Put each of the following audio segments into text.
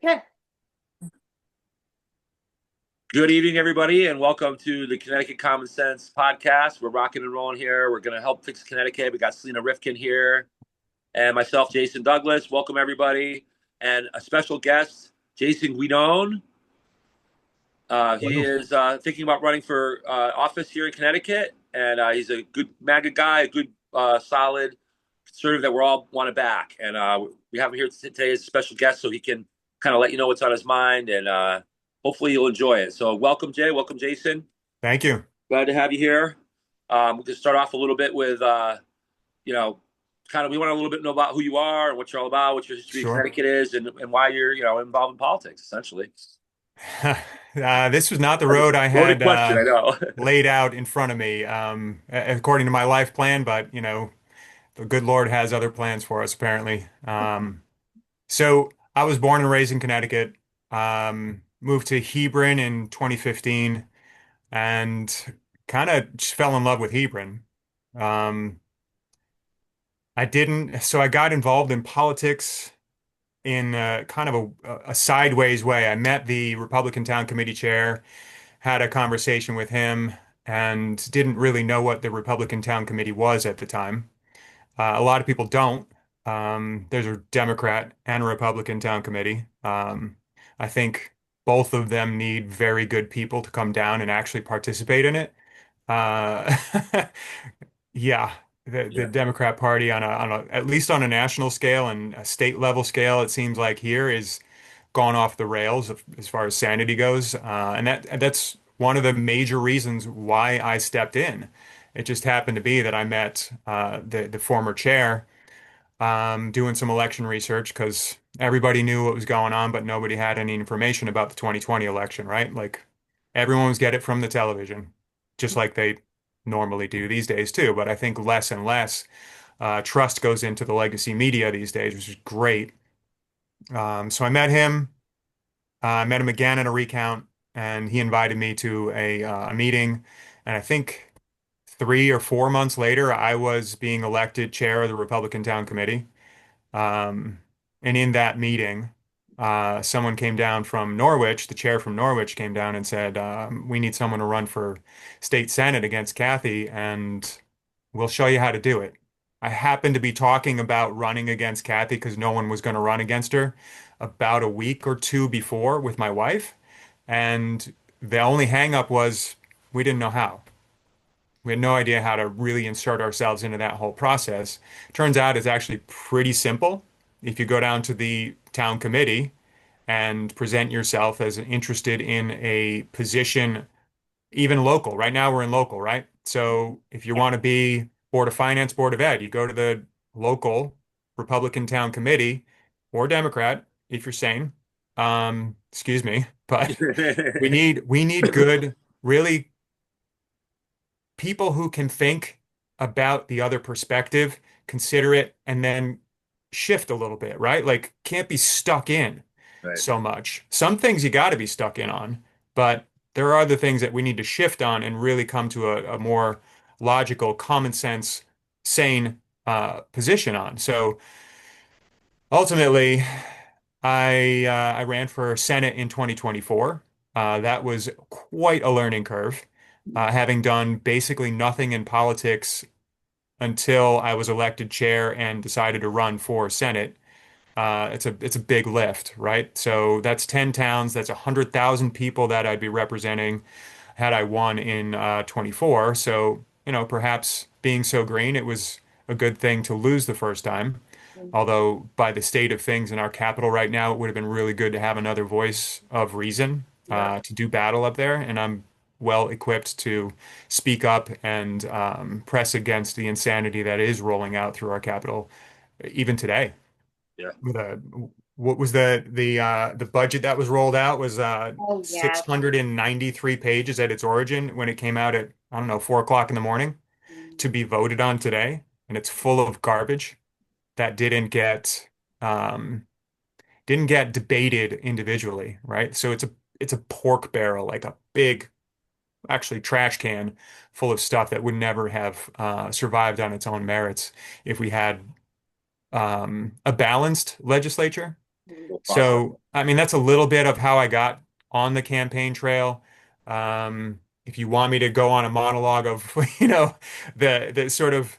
Okay. Good evening, everybody, and welcome to the Connecticut Common Sense podcast. We're rocking and rolling here. We're going to help fix Connecticut. We got Selena Rifkin here and myself, Jason Douglas. Welcome, everybody. And a special guest, Jason Guidone. He Hello. is thinking about running for office here in Connecticut, and he's a good MAGA guy, a good, solid conservative that we all want to back. And we have him here today as a special guest so he can kind of let you know what's on his mind, and hopefully you'll enjoy it. So welcome, Jay. Welcome, Jason. Thank you. Glad to have you here. We'll just start off a little bit with, you know, kind of we want to a little bit know about who you are and what you're all about, what your history of Sure. Connecticut is, and why you're, involved in politics, essentially. This was not the road I Loaded had question, I know. laid out in front of me, according to my life plan, but the good Lord has other plans for us, apparently. So I was born and raised in Connecticut, moved to Hebron in 2015, and kind of just fell in love with Hebron. Um, so I got involved in politics in kind of a sideways way. I met the Republican Town Committee chair, had a conversation with him, and didn't really know what the Republican Town Committee was at the time. A lot of people don't. There's a Democrat and a Republican Town Committee. I think both of them need very good people to come down and actually participate in it. Uh, yeah, the Yeah. Democrat Party on a at least on a national scale and a state level scale, it seems like here is gone off the rails as far as sanity goes, and that's one of the major reasons why I stepped in. It just happened to be that I met the former chair doing some election research because everybody knew what was going on, but nobody had any information about the 2020 election, right? Like everyone was get it from the television, just like they normally do these days too. But I think less and less trust goes into the legacy media these days, which is great. So I met him. I met him again at a recount, and he invited me to a meeting. And I think 3 or 4 months later, I was being elected chair of the Republican Town Committee. Um, and in that meeting, someone came down from Norwich, the chair from Norwich came down and said, "We need someone to run for state senate against Kathy, and we'll show you how to do it." I happened to be talking about running against Kathy because no one was going to run against her about a week or two before with my wife. And the only hang up was we didn't know how. We had no idea how to really insert ourselves into that whole process. Turns out it's actually pretty simple. If you go down to the town committee and present yourself as interested in a position, even local. Right now we're in local, right? So if you want to be Board of Finance, Board of Ed, you go to the local Republican town committee or Democrat, if you're sane. Excuse me, but we need good, really people who can think about the other perspective, consider it, and then shift a little bit, right? Like can't be stuck in Right. so much. Some things you got to be stuck in on, but there are other things that we need to shift on and really come to a more logical, common sense, sane position on. So ultimately, I ran for Senate in 2024. That was quite a learning curve, having done basically nothing in politics until I was elected chair and decided to run for Senate. It's a big lift, right? So that's 10 towns, that's 100,000 people that I'd be representing had I won in 24. So, perhaps being so green, it was a good thing to lose the first time. Although, by the state of things in our capital right now, it would have been really good to have another voice of reason Yeah. to do battle up there. And I'm well equipped to speak up and press against the insanity that is rolling out through our capital, even today. Yeah. With a what was the budget that was rolled out was Oh, yeah. 693 pages at its origin when it came out at I don't know 4 o'clock in the morning to be voted on today, and it's full of garbage that um, didn't get debated individually, right? So it's a pork barrel, like a big, actually trash can full of stuff that would never have survived on its own merits if we had a balanced legislature. We'll talk about So, I mean, that's a little bit of how I got on the campaign trail. If you want me to go on a monologue of, the sort of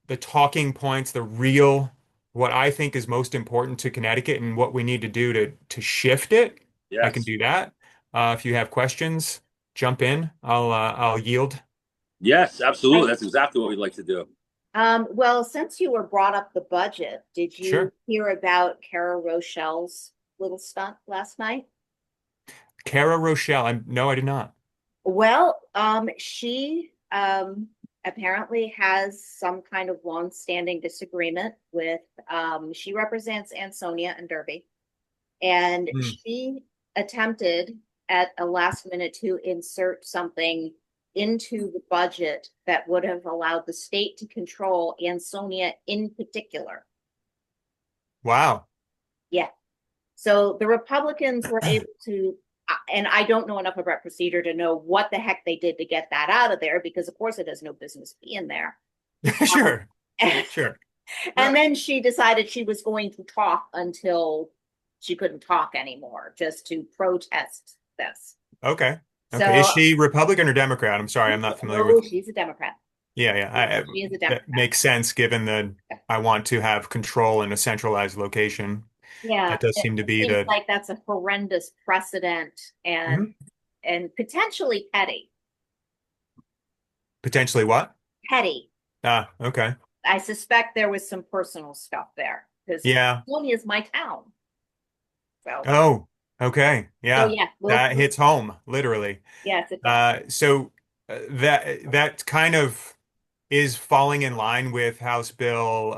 the talking points, the real, what I think is most important to Connecticut and what we need to do to shift it, I can yes. do that. If you have questions, jump in. I'll yield. Yes, absolutely. Right. That's exactly what we'd like to do. Well, since you were brought up the budget, did you Sure. hear about Kara Rochelle's little stunt last night? Cara Rochelle. No, I did not. Well, she apparently has some kind of long-standing disagreement with she represents Ansonia and Derby, and Hmm. she attempted at a last minute to insert something into the budget that would have allowed the state to control Ansonia in particular. Wow. Yeah. So the Republicans were able to, and I don't know enough about procedure to know what the heck they did to get that out of there, because of course it has no business being there. Sure. And Sure. then she decided she was going to talk until she couldn't talk anymore, just to protest this. Okay. Okay. Is So, she Republican or Democrat? I'm sorry, I'm not familiar no, with. she's a Democrat. Yeah, yeah. She is a That Democrat. makes sense given the I want to have control in a centralized location. Yeah, That does it seem to be seems the like that's a horrendous precedent Mhm. and potentially petty. Potentially what? Petty. Ah, okay. I suspect there was some personal stuff there because Yeah. California is my town. So, Oh, okay. so Yeah. yeah, That hits home, literally. yes, it does. So that kind of is falling in line with House Bill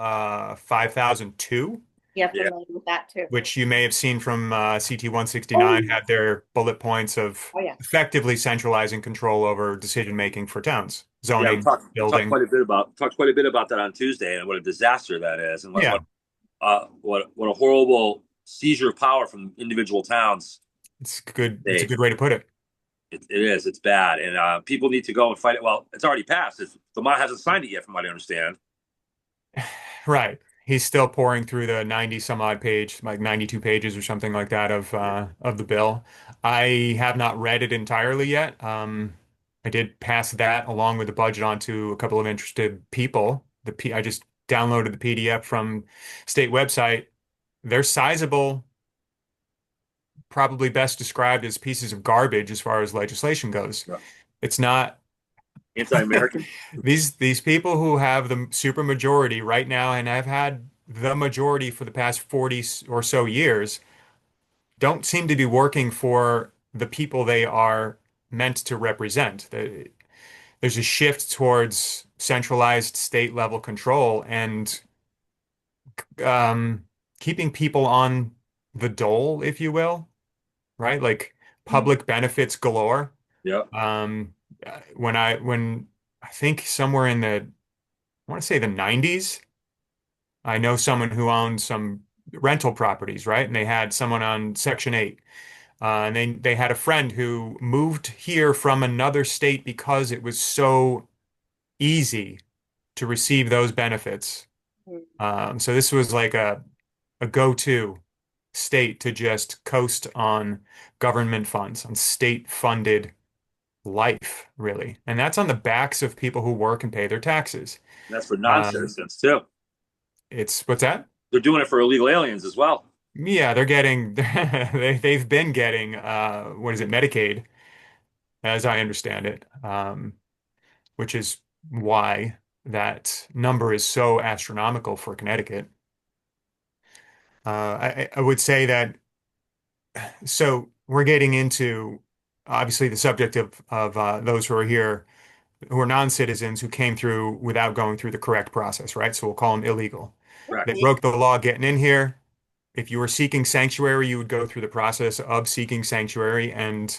5002, Yeah, Yeah. familiar with that too. which you may have seen from CT Oh, 169 had their bullet points of oh yeah. effectively centralizing control over decision making for towns, Yeah, zoning, we talked building. quite a bit about that on Tuesday and what a disaster that is and Yeah, what a horrible seizure of power from individual towns. it's good. It's a They good way to put it. it is. It's bad, and people need to go and fight it. Well, it's already passed. Vermont hasn't signed it yet, from what I understand. Right. He's still pouring through the 90 some odd page, like 92 pages or something like that of the bill. I have not read it entirely yet. I did pass that along with the budget on to a couple of interested people. I just downloaded the PDF from state website. They're sizable, probably best described as pieces of garbage as far as legislation goes. Yeah. It's not Anti-American. these people who have the super majority right now and have had the majority for the past 40 or so years don't seem to be working for the people they are meant to represent. There's a shift towards centralized state level control and um, keeping people on the dole, if you will, right? Like public benefits galore. Yeah, Um, when I think somewhere in I want to say the 90s, I know someone who owned some rental properties, right? And they had someone on Section 8. And they had a friend who moved here from another state because it was so easy to receive those benefits. So this was like a go-to state to just coast on government funds, on state-funded life, really. And that's on the backs of people who work and pay their taxes. and that's for Um, non-citizens too. it's what's that? They're doing it for illegal aliens as well. Yeah, they're getting they've been getting what is it, Medicaid, as I understand it, which is why that number is so astronomical for Connecticut. I would say that so we're getting into obviously the subject of those who are here who are non-citizens who came through without going through the correct process, right? So we'll call them illegal. They Correct. broke the law getting in here. If you were seeking sanctuary, you would go through the process of seeking sanctuary and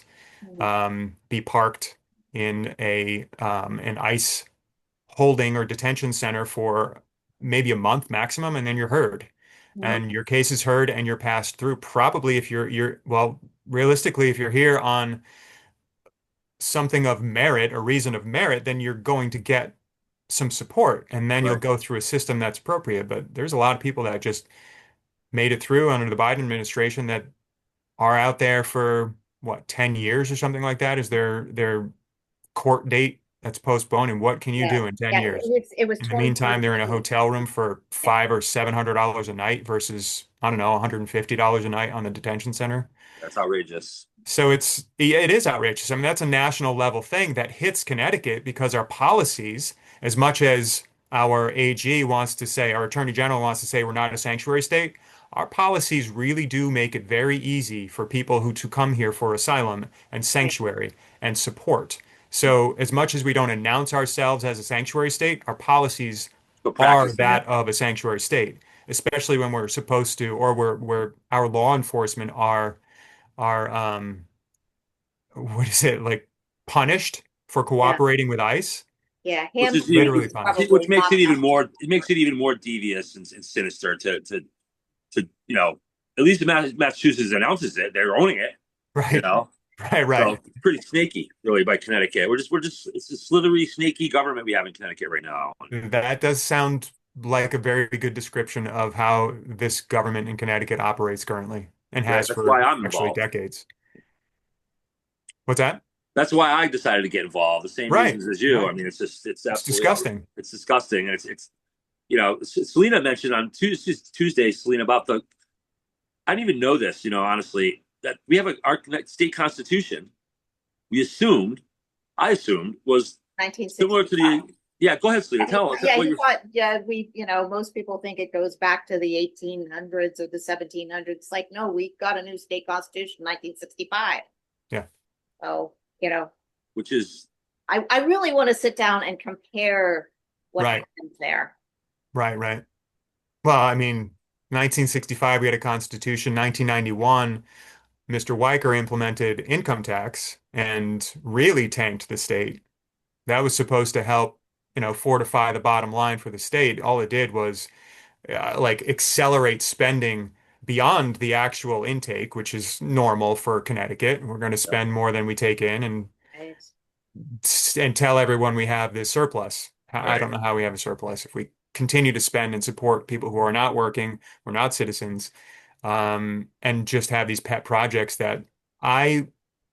be parked in a an ICE holding or detention center for maybe a month maximum, and then you're heard. And your case is heard and you're passed through. Probably if you're well, realistically, if you're here on something of merit, a reason of merit, then you're going to get some support and then you'll Right. go through a system that's appropriate. But there's a lot of people that just made it through under the Biden administration that are out there for what, 10 years or something like that is their court date that's postponed. And what can you Yeah, do in 10 yeah, years? it was In the meantime, they're in a 2022. hotel room for Yeah, $500 or $700 a night versus, I don't know, $150 a night on the detention center. That's outrageous. So it is outrageous. I mean, that's a national level thing that hits Connecticut because our policies, as much as our AG wants to say, our Attorney General wants to say we're not a sanctuary state, our policies really do make it very easy for people who to come here for asylum and right. sanctuary and support. So as much as we don't announce ourselves as a sanctuary state, our policies But are practicing it. that of a sanctuary state, especially when we're supposed to, or we're our law enforcement are what is it, like, punished for Yeah, cooperating with ICE? yeah. Which is Handling Literally is punished. which probably makes not it even enough. more it makes it even more devious and sinister to at least Massachusetts announces it. They're owning it, you Right. know. Right, So right. it's pretty snaky, really, by Connecticut. We're just it's a slithery, snaky government we have in Connecticut right now. That does sound like a very good description of how this government in Connecticut operates currently and Right. has That's for why I'm actually involved. decades. What's that? That's why I decided to get involved. The same Right, reasons as you. I right. mean, it's It's absolutely disgusting. it's disgusting, and it's Selena mentioned on Tuesday, Selena, about the I didn't even know this, honestly, that we have our state constitution. We assumed, I assumed, was similar to 1965. the. Yeah, go ahead, Selena. Tell us Yeah, what he you're. thought, yeah, most people think it goes back to the 1800s or the 1700s. Like, no, we got a new state constitution in 1965. Yeah, So, Which is I really want to sit down and compare what right, happens there. right, right. Well, I mean, 1965, we had a constitution. 1991, Mr. Weicker implemented income tax and really tanked the state. That was supposed to help, fortify the bottom line for the state. All it did was like accelerate spending beyond the actual intake, which is normal for Connecticut. We're going to spend more than we take in Right. and tell everyone we have this surplus. I right. don't know how we have a surplus if we continue to spend and support people who are not working, who are not citizens, and just have these pet projects that I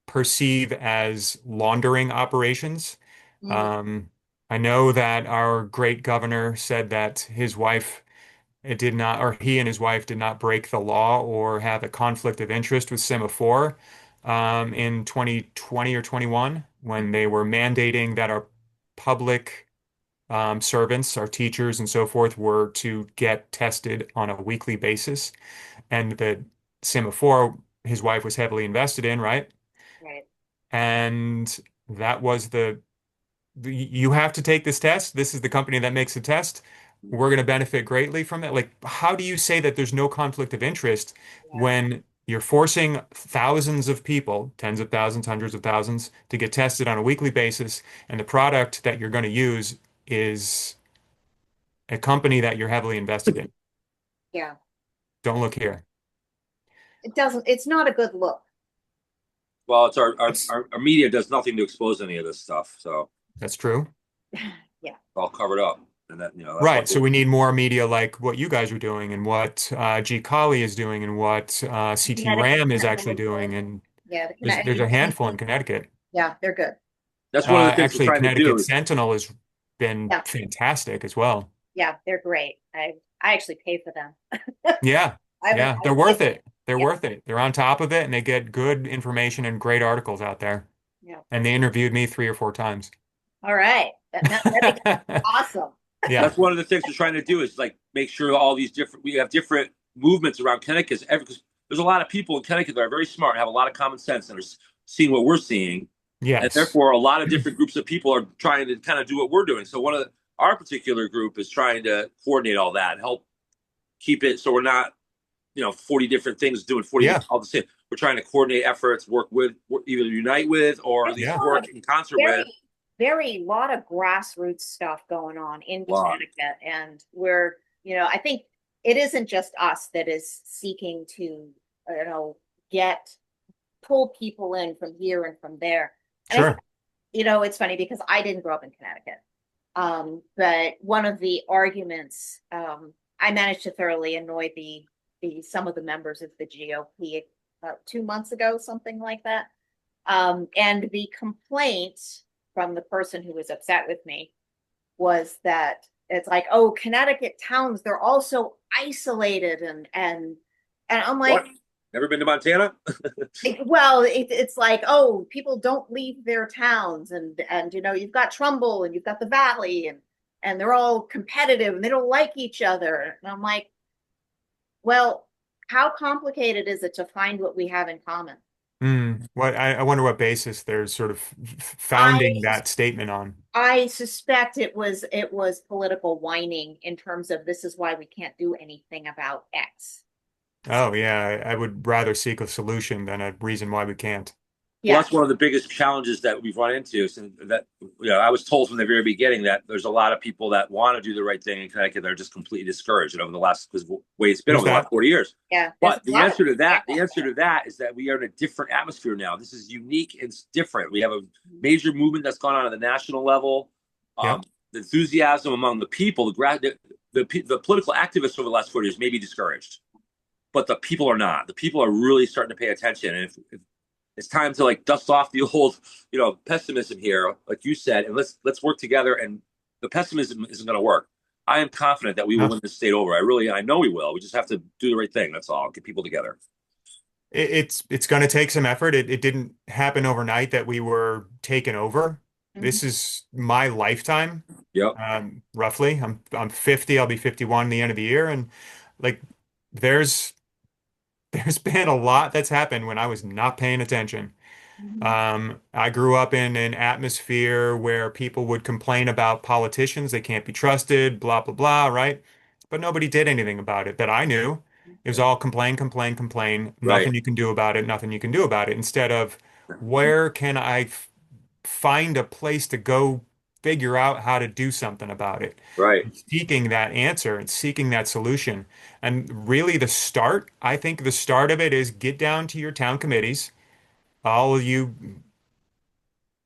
perceive as laundering operations. Mm, Um, I know that our great governor said that his wife it did not, or he and his wife did not break the law or have a conflict of interest with Semaphore in 2020 or 21 when they were mandating that our public servants, our teachers and so forth, were to get tested on a weekly basis. And the Semaphore, his wife was heavily invested in, right? right. And that was you have to take this test. This is the company that makes the test. We're going to benefit greatly from it. Like, how do you say that there's no conflict of interest Yeah. when you're forcing thousands of people, tens of thousands, hundreds of thousands, to get tested on a weekly basis, and the product that you're going to use is a company that you're heavily invested in? Yeah. Don't look here. It's not a good look. Well, it's That's our media does nothing to expose any of this stuff, so that's true. Yeah. it's all covered up, and that's why. Right. So we need more media like what you guys are doing and what G. Colley is doing and what CT Connecticut Ram is actually doing. Coalition. And Yeah, there's a handful in Connecticut. yeah, they're good. That's one of the things we're Actually, trying to do Connecticut is Sentinel has been Yeah, fantastic as well. yeah, they're great. I actually pay for them. Yeah. Yeah. I They're worth it. They're yeah, worth it. They're on top of it and they get good information and great articles out there. yeah. And they interviewed me 3 or 4 times. All right. That makes awesome. Yeah. that's one of the things we're trying to do is like make sure all these we have different movements around Connecticut. Because there's a lot of people in Connecticut that are very smart and have a lot of common sense and are seeing what we're seeing, and Yes. therefore a lot of different groups of people are trying to kind of do what we're doing. So our particular group is trying to coordinate all that and help keep it so we're not 40 different things doing 40 Yeah. different all the same. We're trying to coordinate efforts, either unite with or at There's least Yeah. a lot of work in concert with. very, very lot of grassroots stuff going on in A lot. Connecticut. And I think it isn't just us that is seeking to, pull people in from here and from there. And Sure. it's funny because I didn't grow up in Connecticut. But one of the arguments, I managed to thoroughly annoy the some of the members of the GOP 2 months ago, something like that. And the complaint from the person who was upset with me was that it's like, oh, Connecticut towns, they're all so isolated, and I'm like, What? Never been to Montana? well, it's like, oh, people don't leave their towns, and you've got Trumbull and you've got the Valley, and they're all competitive and they don't like each other. And I'm like, well, how complicated is it to find what we have in common? I wonder what basis they're sort of I founding that statement on. I suspect it was political whining in terms of this is why we can't do anything about X. Oh yeah, I would rather seek a solution than a reason why we can't. Well, Yeah. that's one of the biggest challenges that we've run into. So that I was told from the very beginning that there's a lot of people that want to do the right thing in Connecticut that are just completely discouraged. Over the last, because the way it's been There's over the that. last 40 years. Yeah. But the answer to that is that we are in a different atmosphere now. This is unique and different. We have a major movement that's gone on at the national level. Yep. The enthusiasm among the people, the political activists over the last 40 years may be discouraged, but the people are not. The people are really starting to pay attention, and if it's time to like dust off the old, pessimism here, like you said, and let's work together. And the pessimism isn't going to work. I am confident that we will win this state over. I know we will. We just have to do the right thing. That's all. Get people together. It's going to take some effort. It didn't happen overnight that we were taken over. This is my lifetime. Yep. Roughly. I'm 50. I'll be 51 at the end of the year, and like there's been a lot that's happened when I was not paying attention. I grew up in an atmosphere where people would complain about politicians, they can't be trusted, blah, blah, blah, right? But nobody did anything about it that I knew. It was all complain, complain, complain. Right. Nothing you can do about it, nothing you can do about it. Instead of where can I find a place to go figure out how to do something about it? Right. Seeking that answer and seeking that solution. And really I think the start of it is get down to your town committees, all of you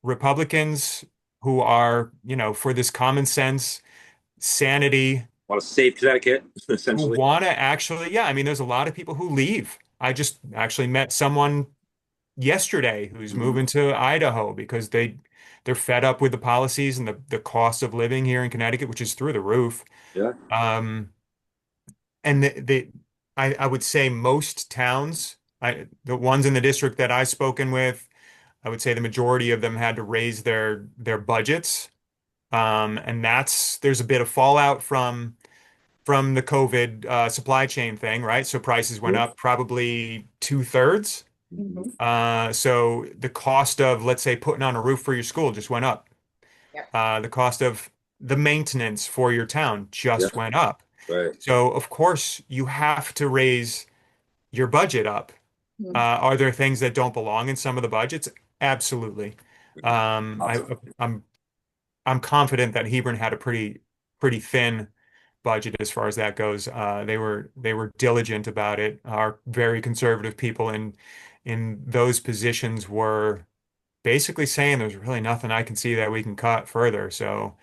Republicans who are, for this common sense, sanity, Want to save Connecticut, who essentially. want to actually, yeah, I mean, there's a lot of people who leave. I just actually met someone yesterday who's moving to Idaho because they're fed up with the policies and the cost of living here in Connecticut, which is through the roof. Yeah. And I would say most towns, the ones in the district that I've spoken with, I would say the majority of them had to raise their budgets. And there's a bit of fallout from the COVID supply chain thing, right? So prices went up probably 2/3. So the cost of, let's say, putting on a roof for your school just went up. Yep. The cost of the maintenance for your town just went up. Right. So of course you have to raise your budget up. Are there things that don't belong in some of the budgets? Absolutely. I'm confident that Hebron had a pretty thin budget as far as that goes. They were diligent about it. Our very conservative people in those positions were basically saying there's really nothing I can see that we can cut further. So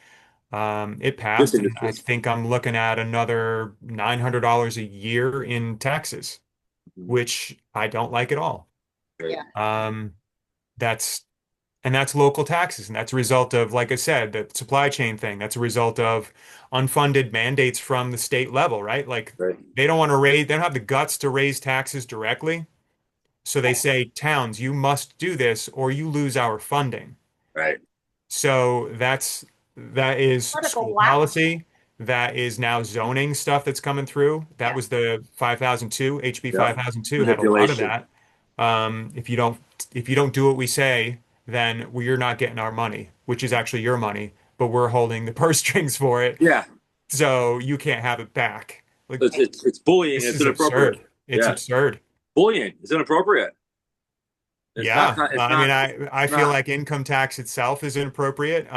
it passed, and I think I'm looking at another $900 a year in taxes, which I don't like at all. Yeah. That's local taxes, and that's a result of, like I said, the supply chain thing. That's a result of unfunded mandates from the state level, right? Like they don't have the guts to raise taxes directly. So they say, towns, you must do this or you lose our funding. Right. So that is school policy. That is now zoning stuff that's coming through. That was the 5002, HB 5002 had a lot of that. If you don't do what we say, then you're not getting our money, which is actually your money, but we're holding the purse strings for it. Yeah. So you can't have it back. Like, it's bullying. This It's is inappropriate. absurd. It's absurd. Bullying is inappropriate. I feel like income tax itself is inappropriate.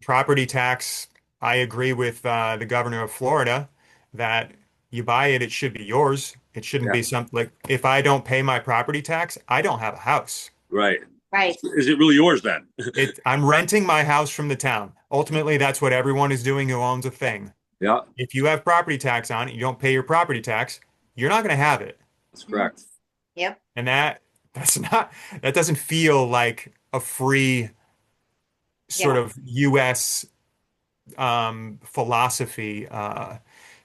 Property tax, I agree with the governor of Florida that you buy it, it should be yours. It shouldn't be something like, if I don't pay my property tax, I don't have a house. Right. Right. Is it really yours then? I'm renting my house from the town. Ultimately, that's what everyone is doing who owns a thing. Yeah. If you have property tax on it, you don't pay your property tax, you're not going to have it. That's correct. Yep. And that's not that doesn't feel like a free sort Yeah. of US philosophy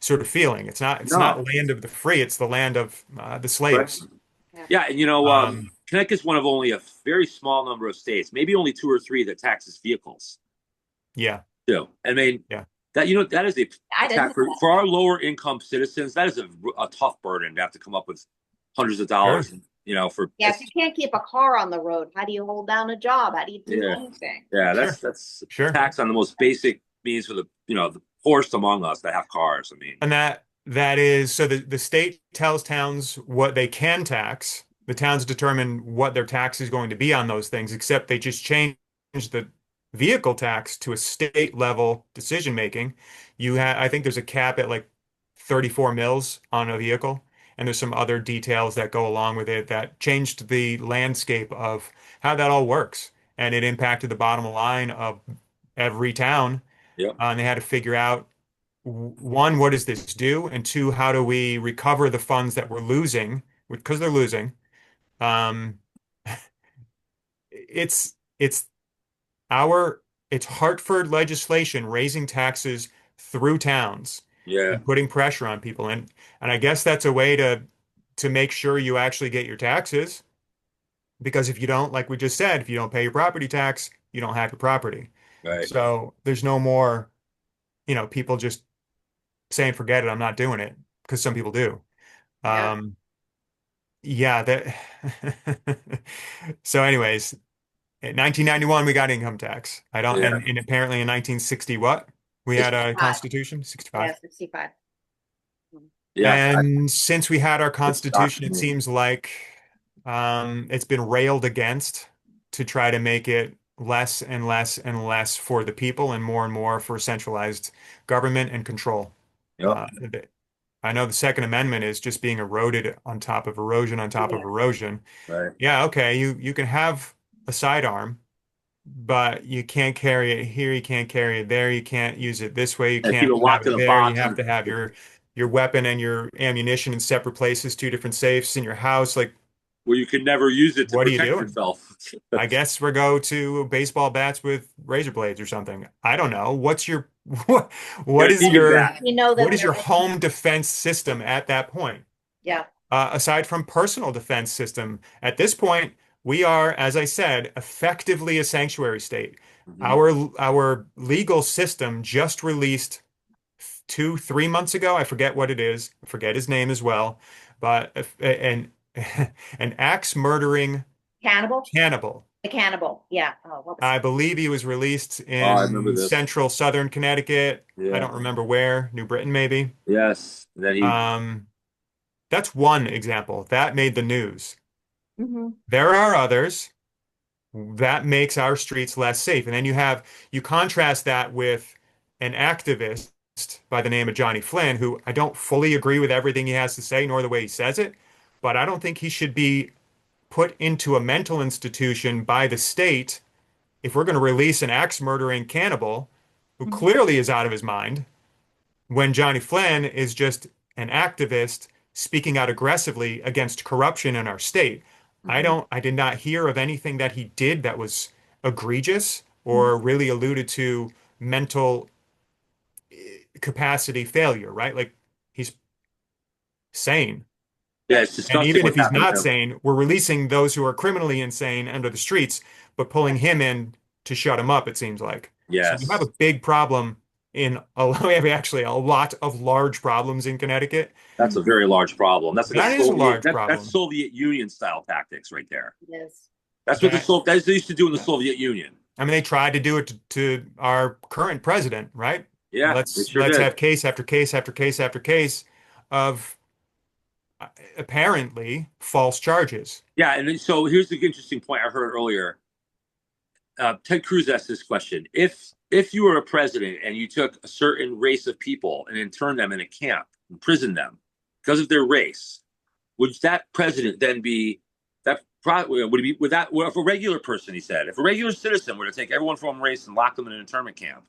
sort of feeling. It's not No. land of the free, it's the land of the Right. slaves. Yeah. Yeah, and Um, Connecticut's one of only a very small number of states, maybe only two or three, that taxes vehicles yeah, too. I mean, yeah, that is a I didn't know that. for our lower income citizens. That is a tough burden to have to come up with hundreds of dollars. sure. For Yeah, if you can't keep a car on the road, how do you hold down a job? How do you do yeah, anything? yeah. Sure. That's Sure. tax on the most basic means for the poorest among us that have cars. I mean, And that is so the state tells towns what they can tax. The towns determine what their tax is going to be on those things, except they just change the vehicle tax to a state level decision making. I think there's a cap at like 34 mils on a vehicle, and there's some other details that go along with it that changed the landscape of how that all works. And it impacted the bottom line of every town. yep, And they had to figure out one, what does this do? And two, how do we recover the funds that we're losing because they're losing? Um, it's our it's Hartford legislation raising taxes through towns yeah, and putting pressure on people. And I guess that's a way to make sure you actually get your taxes. Because if you don't, like we just said, if you don't pay your property tax, you don't have your property. right. So there's no more, people just saying, forget it, I'm not doing it, because some people do. Yeah. Um, yeah, that so anyways, in 1991 we got income tax. I don't Yeah, and apparently in 1960 what? We had a 65. constitution, Yeah, 65. 65. yeah. And since we had our It's constitution, shocking it to me. seems like it's been railed against to try to make it less and less and less for the people and more for centralized government and control. Yep, I know the Second Amendment is just being eroded on top of erosion on top of Yeah. erosion. right. Yeah, okay, you can have a sidearm, but you can't carry it here, you can't carry it there, you can't use it this way, you And keep can't it have locked in it a there. You box. have to have your weapon and your ammunition in separate places, two different safes in your house. Like, Where you could never use it to what are you protect doing? yourself. I guess we go to baseball bats with razor blades or something. I don't know. What, Get what a is demon your bat. You know what that is there your is, home defense system at that point? yeah. Aside from personal defense system, at this point, we are, as I said, effectively a sanctuary state. Mhm. Our legal system just released 3 months ago. I forget what it is. I forget his name as well, but an axe murdering Cannibal? cannibal. The cannibal. Yeah. Oh, what was I believe he was released Oh, I remember in this. central southern Connecticut. I Yeah. don't remember where, New Britain maybe. Yes. And then he. Um, that's one example that made the news. hmm There are others that makes our streets less safe. And then you contrast that with an activist by the name of Johnny Flynn, who I don't fully agree with everything he has to say, nor the way he says it, but I don't think he should be put into a mental institution by the state if we're going to release an axe murdering cannibal who clearly is out of his mind, when Johnny Flynn is just an activist speaking out aggressively against corruption in our state. Mhm. I did not hear of anything that he did that was egregious Mhm. or really alluded to mental capacity failure, right? Like, he's sane. Yeah, it's And disgusting even if what's he's happened not to him. sane, we're releasing those who are criminally insane under the streets, but pulling him in to shut him up, it seems like. So we have a Yes. big problem we have actually a lot of large problems in Connecticut. That's a very large problem. That's like a That is a Soviet. large That's problem. Soviet Union style tactics right there. It is. That's what That that's what they used to do in the Soviet Union. I mean, they tried to do it to our current president, right? Yeah, they sure Let's did. have case after case after case after case of apparently false charges. Yeah, and so here's the interesting point I heard earlier. Ted Cruz asked this question: If you were a president and you took a certain race of people and interned them in a camp, imprisoned them because of their race, would that president then be that? Would it be would that? If a regular person, he said, if a regular citizen were to take everyone from one race and lock them in an internment camp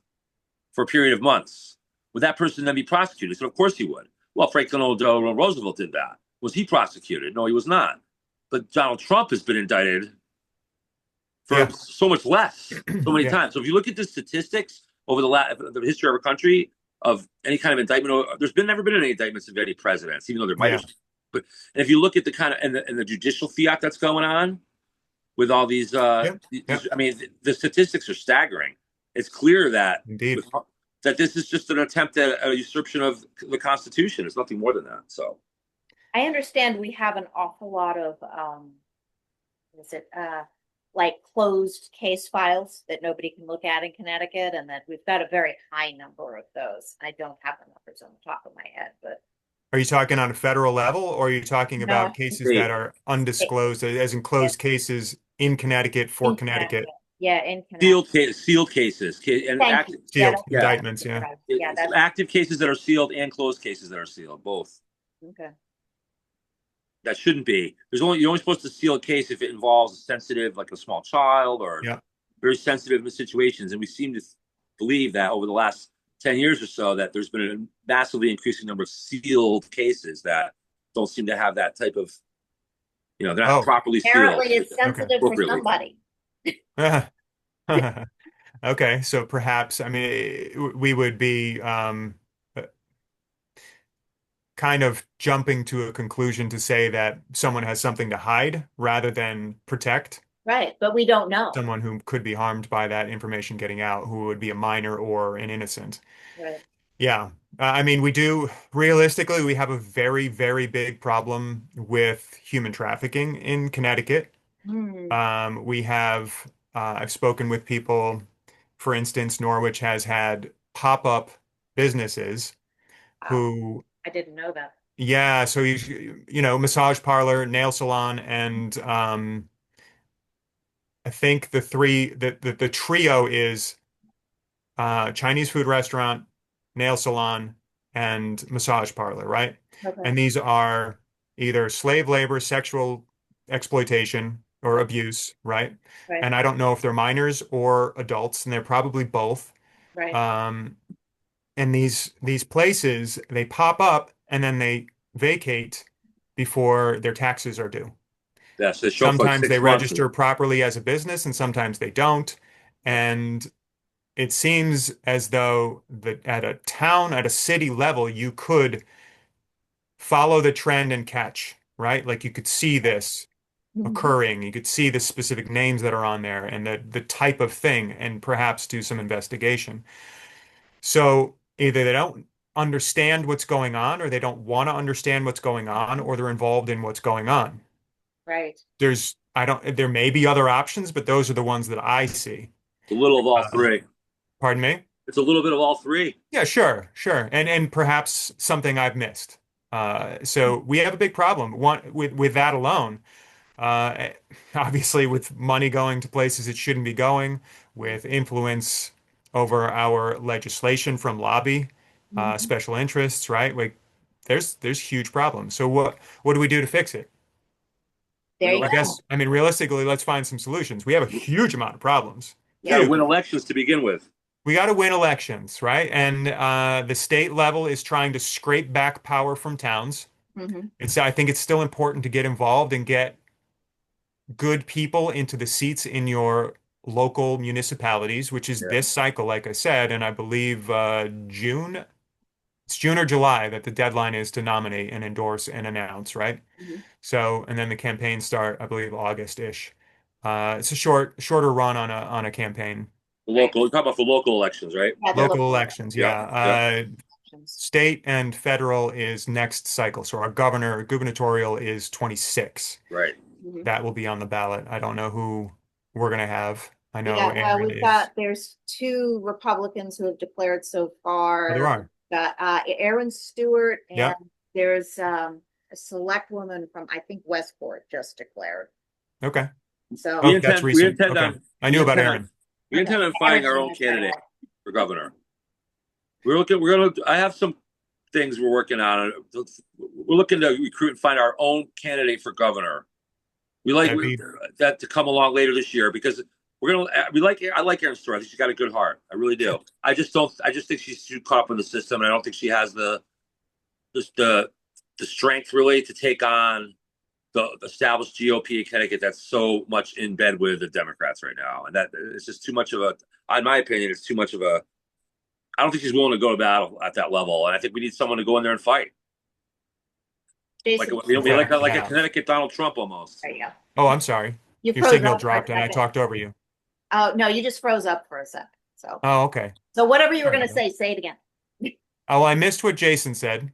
for a period of months, would that person then be prosecuted? So of course he would. Well, Franklin Delano Roosevelt did that. Was he prosecuted? No, he was not. But Donald Trump has been indicted for Yeah. so much less, so many Yeah. times. So if you look at the statistics over the history of our country of any kind of indictment, there's never been any indictments of any presidents, even though there might Yeah. have. But if you look at the kind of and the judicial fiat that's going on with all these, Yeah. Yeah. I mean, the statistics are staggering. It's clear that Indeed. that this is just an attempt at a usurpation of the Constitution. It's nothing more than that. So I understand we have an awful lot of, what is it, like closed case files that nobody can look at in Connecticut, and that we've got a very high number of those. I don't have the numbers on the top of my head, but Are you talking on a federal level, or are you talking no, about cases that are undisclosed, as in it- closed cases in Connecticut for in Connecticut. Connecticut? Yeah, in Connecticut. sealed cases, and Thank active, you. Yeah, Sealed yeah, indictments, yeah. right. Yeah, that's active cases that are sealed and closed cases that are sealed, both. okay. That shouldn't be. You're only supposed to seal a case if it involves a sensitive, like a small child or Yeah. very sensitive situations. And we seem to believe that over the last 10 years or so, that there's been a massively increasing number of sealed cases that don't seem to have that type of, they're not properly sealed. Apparently it's sensitive for appropriately. somebody. Okay, so perhaps, I mean, we would be kind of jumping to a conclusion to say that someone has something to hide rather than protect Right, but we don't know. someone who could be harmed by that information getting out, who would be a minor or an innocent. Right. Yeah. I mean, realistically, we have a very, very big problem with human trafficking in Connecticut. Hmm. I've spoken with people, for instance, Norwich has had pop-up businesses Wow. who, I didn't know that. yeah, so massage parlor, nail salon, and I think the trio is Chinese food restaurant, nail salon, and massage parlor, right? Okay. And these are either slave labor, sexual exploitation, or abuse, right? Right. And I don't know if they're minors or adults, and they're probably both. Right. And these places, they pop up and then they vacate before their taxes are due. Yeah, so they show up for like Sometimes 6 they months. register properly as a business, and sometimes they don't. And it seems as though that at a city level, you could follow the trend and catch, right? Like you could see this Mhm. occurring. You could see the specific names that are on there and the type of thing, and perhaps do some investigation. So either they don't understand what's going on, or they don't want to understand what's going on, or they're involved in what's going on. Right. There may be other options, but those are the ones that I see. It's a little of all Uh, three. Pardon me? It's a little bit of all three. Yeah, sure, sure. And perhaps something I've missed. So we have a big problem with that alone. Uh, Obviously, with money going to places it shouldn't be going, with influence over our legislation from lobby, Mhm. special interests, right? Like, there's huge problems. So what do we do to fix it? There you I go. guess, I mean, realistically, let's find some solutions. We have a huge amount of problems. You got to Huge. win elections to begin with. We got to win elections, right? And the state level is trying to scrape back power from towns. Mhm. I think it's still important to get involved and get good people into the seats in your local municipalities, which is Yeah. this cycle, like I said, and I believe June. It's June or July that the deadline is to nominate and endorse and announce, right? Mhm. So, and then the campaigns start, I believe, August-ish. It's a shorter run on a campaign. We're talking about for local elections, right? Yeah, the Local local elections, Yeah. yeah. elections. State and federal is next cycle. So our gubernatorial is 26. Right. Mhm. That will be on the ballot. I don't know who we're going to have. I know Yeah, well, Aaron there's two Republicans who have declared so far. Oh, there are. Got Aaron Stewart, Yeah. and there's a select woman from, I think, Westport just declared. Okay. So Oh, that's recent. We intend Okay. on. I knew about Aaron. We intend on finding our own Aaron's candidate for governor. I have some things we're working on. We're looking to recruit and find our own candidate for governor. We like That'd be- that to come along later this year, because I like Aaron Stewart. I think she's got a good heart. I really do. I just think she's too caught up in the system, and I don't think she has the just the strength really to take on the established GOP in Connecticut that's so much in bed with the Democrats right now, and that it's just too much of a. In my opinion, it's too much of a. I don't think she's willing to go to battle at that level, and I think we need someone to go in there and fight. Jason, We like a Yeah. Connecticut Donald Trump almost. there you go. Oh, I'm sorry. You Your froze signal up for a dropped and I second. talked over you. Oh, no, you just froze up for a second. So, Oh, okay. whatever you were There going to we go. say it again. Oh, I missed what Jason said.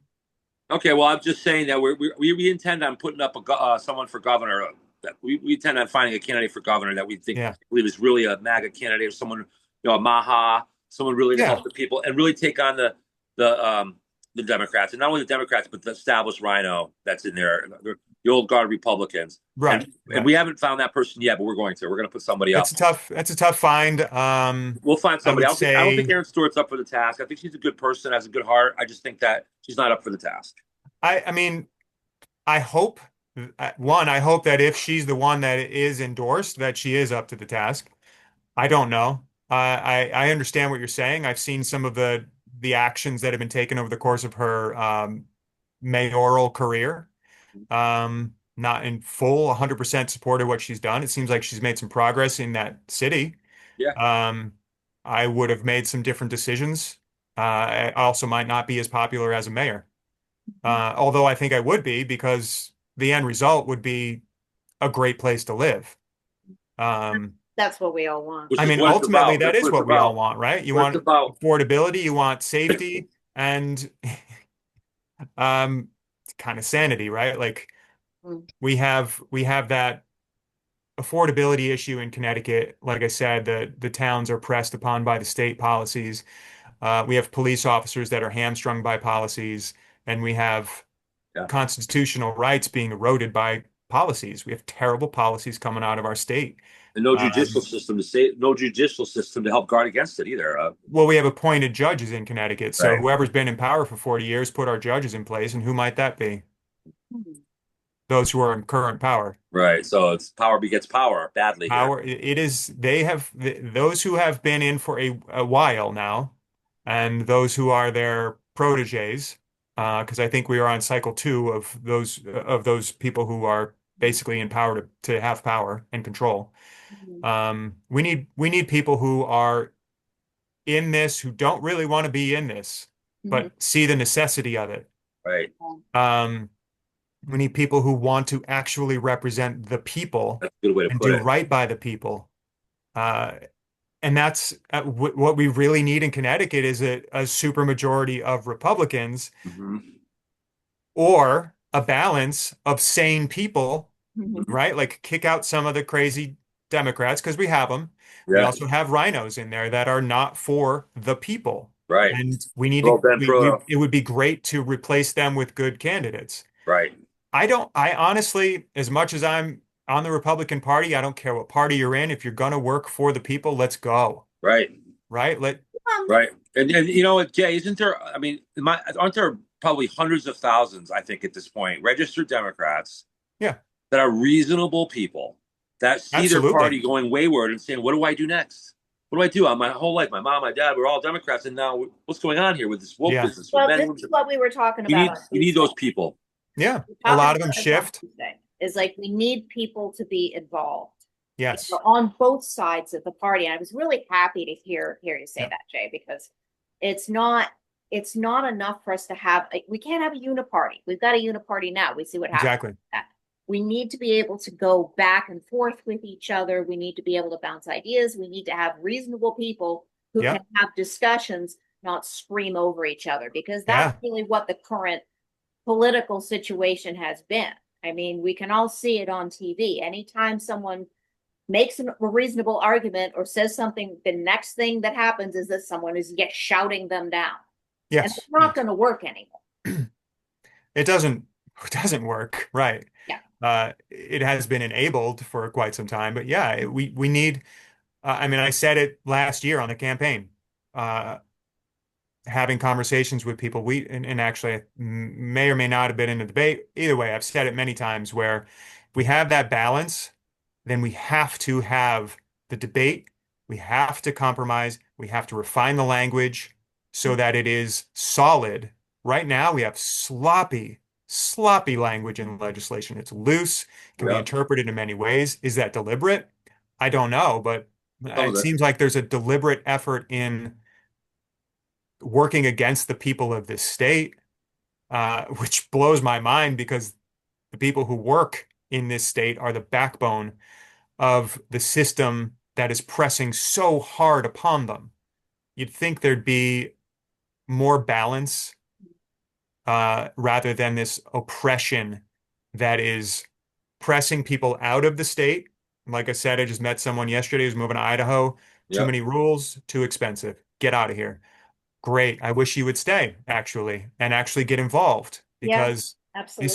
Okay, well, I'm just saying that we intend on putting up someone for governor. That we intend on finding a candidate for governor that we Yeah. believe is really a MAGA candidate, or someone, a Maha, someone really to Yeah. help the people and really take on the Democrats, and not only the Democrats but the established Rhino that's in there, the old guard Republicans. Right. And we haven't found that person yet, but we're going to. We're going to put somebody up. That's a tough find. We'll find somebody. would I don't think say- Aaron Stewart's up for the task. I think she's a good person, has a good heart. I just think that she's not up for the task. I mean, I hope I hope that if she's the one that is endorsed, that she is up to the task. I don't know. I understand what you're saying. I've seen some of the actions that have been taken over the course of her mayoral career. Not in full 100% supported what she's done. It seems like she's made some progress in that city. Yeah. I would have made some different decisions. I also might not be as popular as a mayor. Although I think I would be because the end result would be a great place to live. That's what we all want. Which I is mean, what it's ultimately, about. that That's is what what it's we all about. want, right? You What want it's about. affordability, you want safety, and kind of sanity, right? Like Mm. we have that affordability issue in Connecticut. Like I said, the towns are pressed upon by the state policies. We have police officers that are hamstrung by policies, and we have Yeah. constitutional rights being eroded by policies. We have terrible policies coming out of our state. And no judicial system to help guard against it either. Well, we have appointed judges in Connecticut, so Right. whoever's been in power for 40 years put our judges in place, and who might that be? Mhm. Those who are in current power. Right. So it's power begets power badly here. Power, it is, they have, those who have been in for a while now, and those who are their proteges, because I think we are on cycle 2 of those people who are basically in power to have power and control. We need people who are in this, who don't really want to be in this, but see the necessity of it. Right. We need people who want to actually represent the people That's a good way to and put do it. right by the people. And that's what we really need in Connecticut is a supermajority of Republicans Mhm. or a balance of sane people, Mhm. right? Like kick out some of the crazy Democrats because we have them. We Yeah. also have rhinos in there that are not for the people. Right. And we need Well, to, Ben Pro. it would be great to replace them with good candidates. Right. I honestly, as much as I'm on the Republican Party, I don't care what party you're in. If you're going to work for the people, let's go. Right. Right? Right. And you know what, Jay, isn't there, I mean, aren't there probably hundreds of thousands, I think, at this point, registered Democrats Yeah. that are reasonable people that see Absolutely. their party going wayward and saying, what do I do next? What do I do? My whole life, my mom, my dad, we're all Democrats. And now what's going on here with this woke Yeah. business? Well, With men, this is what we were talking you about. need those people. Yeah. A lot of them shift. Is like we need people to be involved. Yes. On both sides of the party. And I was really happy to hear you say Yeah. that, Jay, because it's not enough for us to have we can't have a uniparty. We've got a uniparty now. We see what happens. Exactly. With that. We need to be able to go back and forth with each other. We need to be able to bounce ideas. We need to have reasonable people who Yeah. can have discussions, not scream over each other, because Yeah. that's really what the current political situation has been. I mean, we can all see it on TV. Anytime someone makes a reasonable argument or says something, the next thing that happens is that someone is shouting them down. And Yes. it's not going to work anymore. It doesn't work. Right. Yeah. It has been enabled for quite some time, but yeah, we need, I mean, I said it last year on the campaign, having conversations with people. And actually may or may not have been in a debate. Either way, I've said it many times where we have that balance, then we have to have the debate. We have to compromise. We have to refine the language so that it is solid Right now, we have sloppy language in legislation. It's loose, can be Yeah. interpreted in many ways. Is that deliberate? I don't know, but Some it of it. seems like there's a deliberate effort in working against the people of this state, which blows my mind because the people who work in this state are the backbone of the system that is pressing so hard upon them. You'd think there'd be more balance rather than this oppression that is pressing people out of the state. Like I said, I just met someone yesterday who's moving to Idaho. Too Yep. many rules, too expensive. Get out of here. Great. I wish you would stay, actually, and actually get involved Yeah, because absolutely.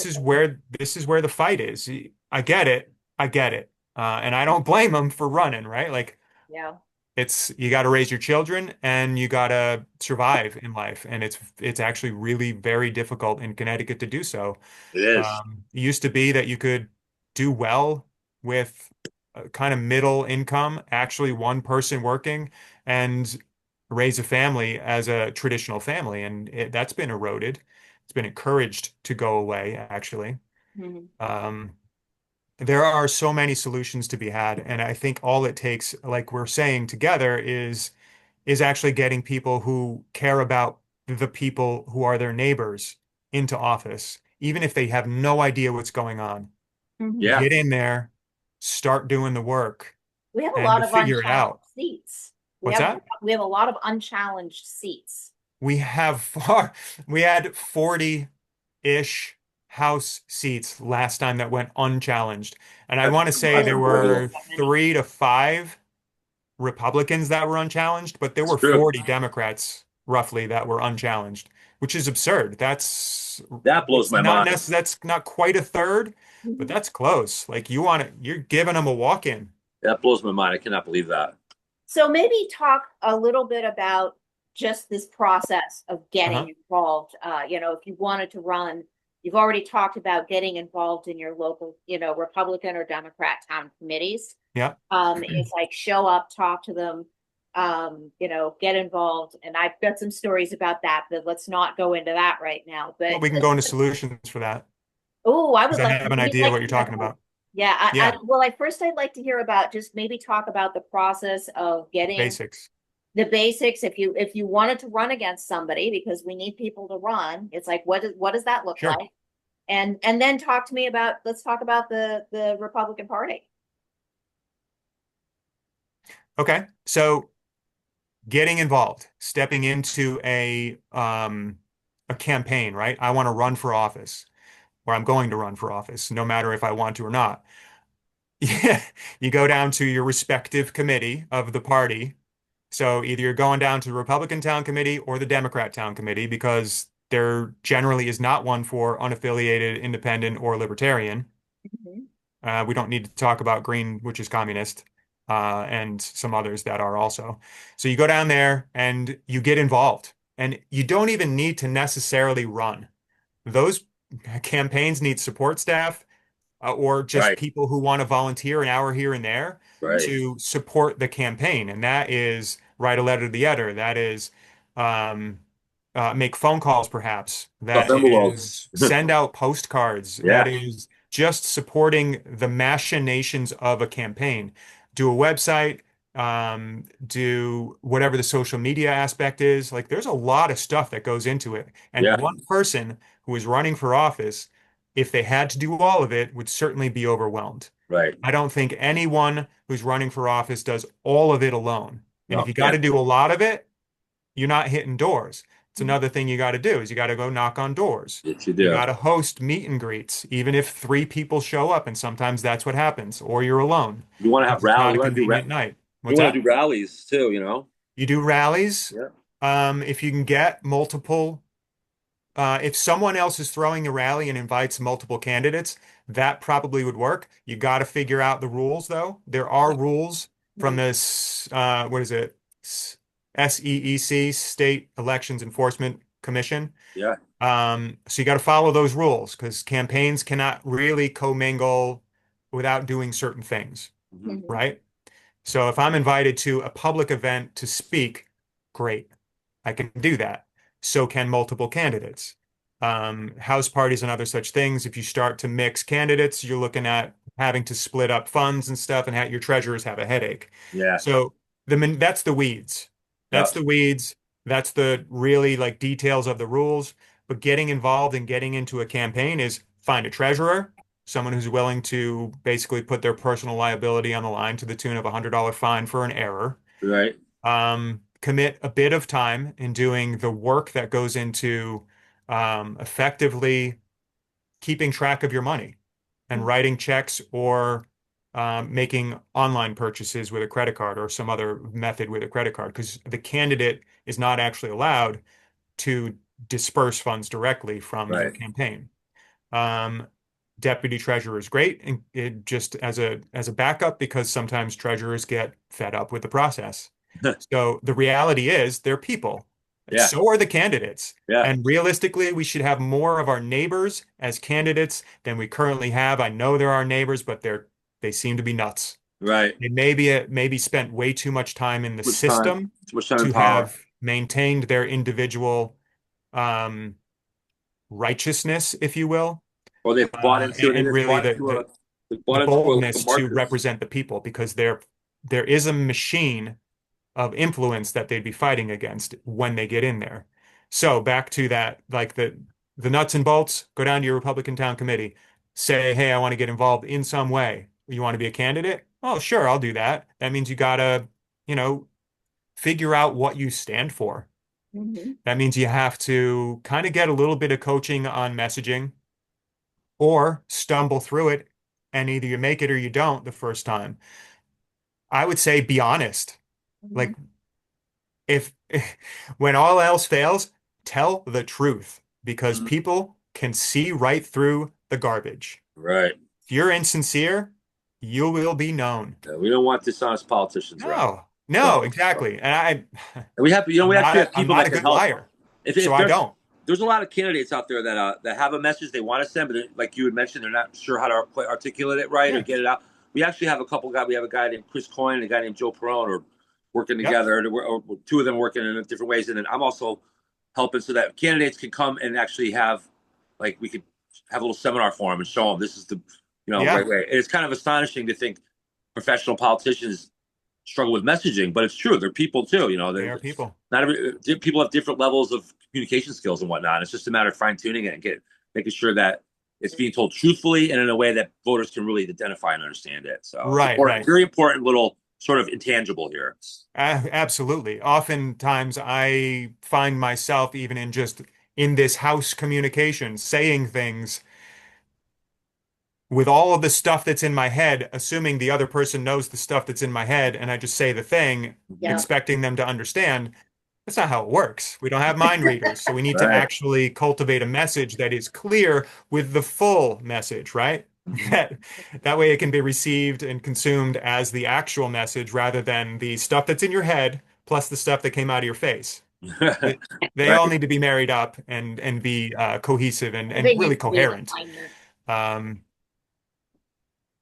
this is where the fight is. I get it. I get it. And I don't blame them for running, right? Like Yeah. it's you got to raise your children and you got to survive in life, and it's actually really very difficult in Connecticut to do so. It is. It used to be that you could do well with a kind of middle income, actually one person working, and raise a family as a traditional family, and that's been eroded. It's been encouraged to go away, actually. Mhm. Um, there are so many solutions to be had, and I think all it takes, like we're saying together, is actually getting people who care about the people who are their neighbors into office, even if they have no idea what's going on. Mhm. Yeah. Get in there, start doing the work, We have a and lot to of figure it unchallenged out. seats. What's that? We have a lot of unchallenged seats. We have far, we had 40-ish House seats last time that went unchallenged. And I That's want to too say I much. there didn't know there Unbelievable. was were that many. 3 to 5 Republicans that were unchallenged, but there It's were true. 40 Democrats roughly that were unchallenged, which is absurd. That blows my mind. That's not quite a third, but Mhm. that's close. Like you're giving them a walk-in. That blows my mind. I cannot believe that. So maybe talk a little bit about just this process of Uh-huh. getting involved. If you wanted to run, you've already talked about getting involved in your local, Republican or Democrat town committees. Yeah. It's like show up, talk to them, get involved. And I've got some stories about that, but let's not go into that right now. Well, But we can go into solutions for that oh, I would because I like have an you'd idea like what to you're hear talking about. about. Yeah, Yeah, I'd like to hear about just maybe talk about the process of getting basics. the basics. If you wanted to run against somebody, because we need people to run, it's like what does that look Sure. like? And then talk to me about let's talk about the Republican Party. Okay. So getting involved, stepping into a campaign, right? I want to run for office, or I'm going to run for office, no matter if I want to or not. Yeah, you go down to your respective committee of the party. So either you're going down to the Republican Town Committee or the Democrat Town Committee because there generally is not one for unaffiliated, independent, or libertarian. Mhm. We don't need to talk about Green, which is communist, and some others that are also. So you go down there and you get involved, and you don't even need to necessarily run. Those campaigns need support staff or just Right. people who want to volunteer an hour here and there Right. to support the campaign. And that is write a letter to the editor. That is um, make phone calls, perhaps. Stuffed That is envelopes. send out postcards. That Yeah. is just supporting the machinations of a campaign. Do a website, do whatever the social media aspect is. Like there's a lot of stuff that goes into it. And Yeah. one person who is running for office, if they had to do all of it, would certainly be overwhelmed. Right. I don't think anyone who's running for office does all of it alone. And if No, you got to can't. do a lot of it, you're not hitting doors. It's Mhm. another thing you got to do is you got to go knock on doors. Yes, you You do. got to host meet and greets, even if 3 people show up, and sometimes that's what happens, or you're alone You want to have because it's rally. not You a want to do convenient night. you What's want to that? do rallies too, You do rallies. Yeah. If you can get multiple if someone else is throwing a rally and invites multiple candidates, that probably would work. You got to figure out the rules, though. There are rules from Mhm. this, what is it? SEEC, State Elections Enforcement Commission. Yeah. So you got to follow those rules because campaigns cannot really commingle without doing certain things, Mhm. Mhm. right? So if I'm invited to a public event to speak, great. I can do that. so can multiple candidates. House parties and other such things, if you start to mix candidates, you're looking at having to split up funds and stuff, and your treasurers have a headache. Yeah. So that's the weeds. That's Yep. the weeds. That's the really like details of the rules. But getting involved and getting into a campaign is find a treasurer, someone who's willing to basically put their personal liability on the line to the tune of a $100 fine for an error. Right. Commit a bit of time in doing the work that goes into effectively keeping track of your money and writing checks or making online purchases with a credit card or some other method with a credit card, because the candidate is not actually allowed to disperse funds directly from your Right. campaign. Deputy treasurer is great, and it just as a backup, because sometimes treasurers get fed up with the process. So the reality is they're people. Yeah. So are the candidates. Yeah. And realistically, we should have more of our neighbors as candidates than we currently have. I know there are neighbors, but they seem to be nuts. Right. They maybe spent way too much time in the Much time. system Too much time in to power. have maintained their individual um, righteousness, if you will, Or they've bought into it. and They've really bought into a. They've the bought into a boldness to market. represent the people, because there is a machine of influence that they'd be fighting against when they get in there. So back to that, like the nuts and bolts, go down to your Republican town committee, say, hey, I want to get involved in some way. You want to be a candidate? Oh, sure, I'll do that. That means you gotta, figure out what you stand for. Mhm. That means you have to kind of get a little bit of coaching on messaging or stumble through it, and either you make it or you don't the first time. I would say be honest. Like, Mhm. if when all else fails, tell the truth, because Mhm. people can see right through the garbage. Right. If you're insincere, you will be known. Yeah, we don't want dishonest politicians around. No, no, So, exactly. And and we have, we actually have I'm people not that a can good help. liar, If so I there's don't. there's a lot of candidates out there that have a message they want to send, but like you had mentioned, they're not sure how to articulate it right or Yeah. get it out. We actually have a couple guys. We have a guy named Chris Coyne and a guy named Joe Perone, or working Yep. together, or two of them working in different ways, and then I'm also helping so that candidates can come and actually have, like, we could have a little seminar for them and show them this is the right Yeah. way. And it's kind of astonishing to think professional politicians struggle with messaging, but it's true. They're people too. They They're are people. not every people have different levels of communication skills and whatnot. It's just a matter of fine tuning it and making sure that it's being told truthfully and in a way that voters can really identify and understand it. So it's Right, important, right. very important little sort of intangible here. Absolutely. Oftentimes I find myself even in this house communication saying things with all of the stuff that's in my head, assuming the other person knows the stuff that's in my head, and I just say the thing, Yeah. expecting them to understand. That's not how it works. We don't have mind readers, so we need to Right. actually cultivate a message that is clear with the full message, right? Mhm. That way it can be received and consumed as the actual message rather than the stuff that's in your head plus the stuff that came out of your face. They, they all Right. need to be married up and be cohesive and Everything really needs to be in coherent. alignment. Um,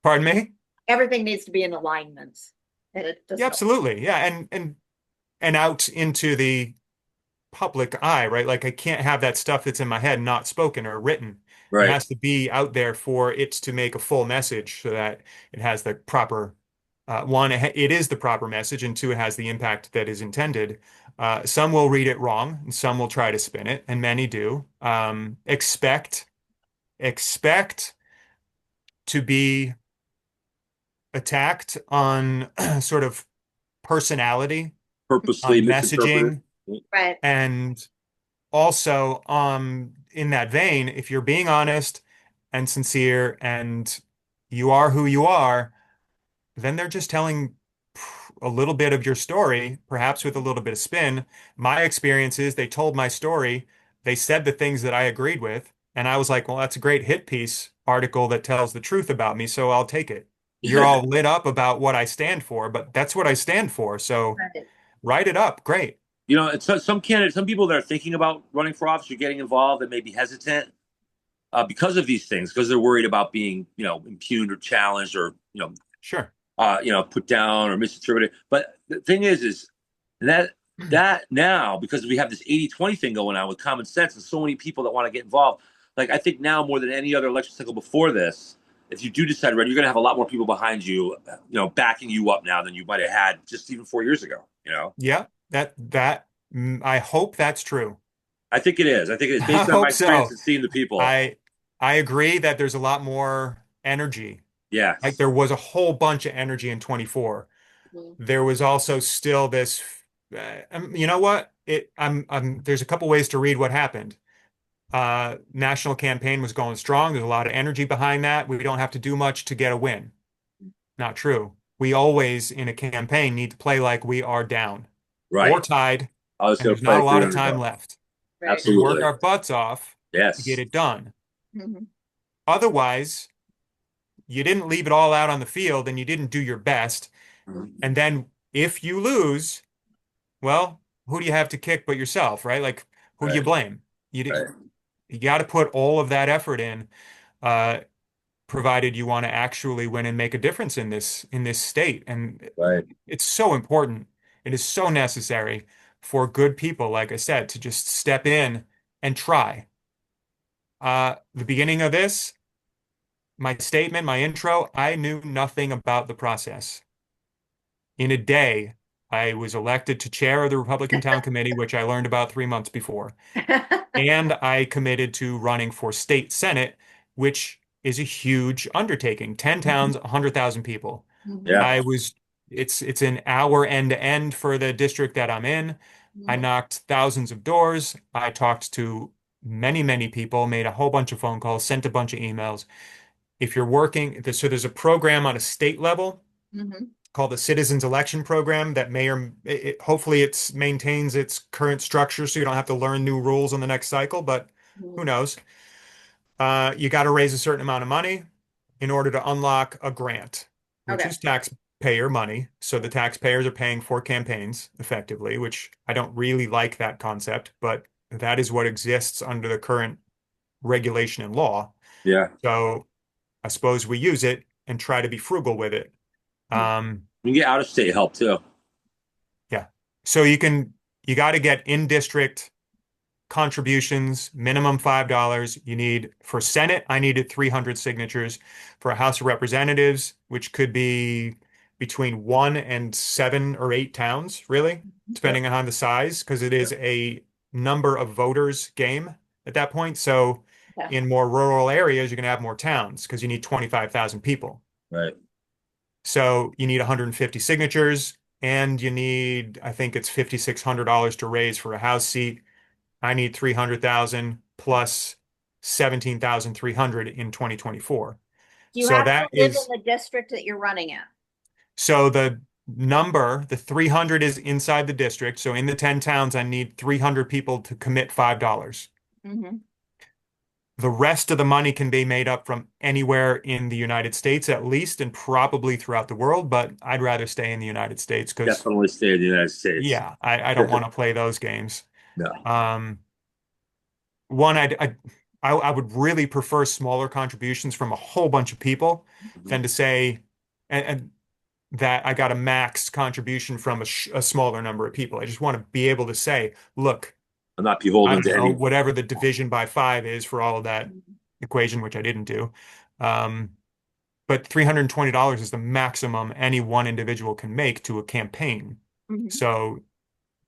Pardon me? Everything needs to be in alignment. And it Yeah, doesn't. absolutely. Yeah, and out into the public eye, right? Like I can't have that stuff that's in my head not spoken or written. It Right. has to be out there for it to make a full message so that it has the proper one, it is the proper message, and two, it has the impact that is intended. Some will read it wrong, and some will try to spin it, and many do. Expect to be attacked on sort of personality, Purposely on misinterpreted. messaging, Right. and also in that vein, if you're being honest and sincere and you are who you are, then they're just telling a little bit of your story, perhaps with a little bit of spin. My experience is they told my story, they said the things that I agreed with, and I was like, well, that's a great hit piece article that tells the truth about me, so I'll take it. You're all lit up about what I stand for, but that's what I stand for. So Right. write it up. Great. It's some candidates, some people that are thinking about running for office or getting involved that may be hesitant because of these things, because they're worried about being, impugned or challenged or, Sure. put down or misinterpreted. But the thing is that That now, because we have this 80-20 thing going on with common sense and so many people that want to get involved, like I think now more than any other election cycle before this, if you do decide red, you're going to have a lot more people behind you, backing you up now than you might have had just even 4 years ago. Yeah, I hope that's true. I think it is. I think it is I based on my hope experience so. and seeing the people. I I agree that there's a lot more energy. Like Yes. there was a whole bunch of energy in 24. Mhm. There was also still this you know what? There's a couple ways to read what happened. National campaign was going strong. There's a lot of energy behind that. We don't have to do much to get a win. Not true. We always, in a campaign, need to play like we are down or Right. tied, I was and going to there's not play a for lot the of time underdog. left. Right. We work Absolutely. our butts off to get Yes. it done. Mhm. Otherwise, you didn't leave it all out on the field and you didn't do your best. And then if you lose, well, who do you have to kick but yourself, right? Like, who do you Right. blame? You, Right. you got to put all of that effort in, uh, provided you want to actually win and make a difference in this state. And Right. it's so important. It is so necessary for good people, like I said, to just step in and try. The beginning of this, my statement, my intro, I knew nothing about the process. In a day, I was elected to chair of the Republican Town Committee, which I learned about 3 months before. And I committed to running for state senate, which is a huge undertaking. 10 towns, 100,000 people. Mhm. Yeah. I was, it's an hour end to end for the district that I'm in. I Mhm. knocked thousands of doors. I talked to many, many people, made a whole bunch of phone calls, sent a bunch of emails. If you're working, so there's a program on a state level Mhm. called the Citizens Election Program that hopefully it maintains its current structure so you don't have to learn new rules on the next cycle, but who Mhm. knows? You got to raise a certain amount of money in order to unlock a grant, which Okay. is taxpayer money. So the taxpayers are paying for campaigns effectively, which I don't really like that concept, but that is what exists under the current regulation and law. Yeah. So I suppose we use it and try to be frugal with it. Um, You can get out of state help too. yeah. So you got to get in district contributions, minimum $5. You need for Senate, I needed 300 signatures. For a House of Representatives, which could be between 1 and 7 or 8 towns, really, Yeah. depending on the size, because it Yeah. is a number of voters game at that point. So Yeah. in more rural areas, you're going to have more towns because you need 25,000 people. Right. So you need 150 signatures and you need, I think it's $5,600 to raise for a House seat. I need 300,000 plus 17,300 in 2024. Do you So have to that live in is, the district that you're running at? so the 300 is inside the district. So in the 10 towns, I need 300 people to commit $5. Mhm. The rest of the money can be made up from anywhere in the United States, at least, and probably throughout the world, but I'd rather stay in the United States because, Definitely stay in the United States. yeah, I don't want to play those games. No. Um, one, I would really prefer smaller contributions from a whole bunch of people than Mhm. to say, and that I got a max contribution from a smaller number of people. I just want to be able to say, look, I'm not I beholden don't to know, any. whatever the division by five is for all of that Mhm. equation, which I didn't do. Um, but $320 is the maximum any one individual can make to a campaign. Mhm. So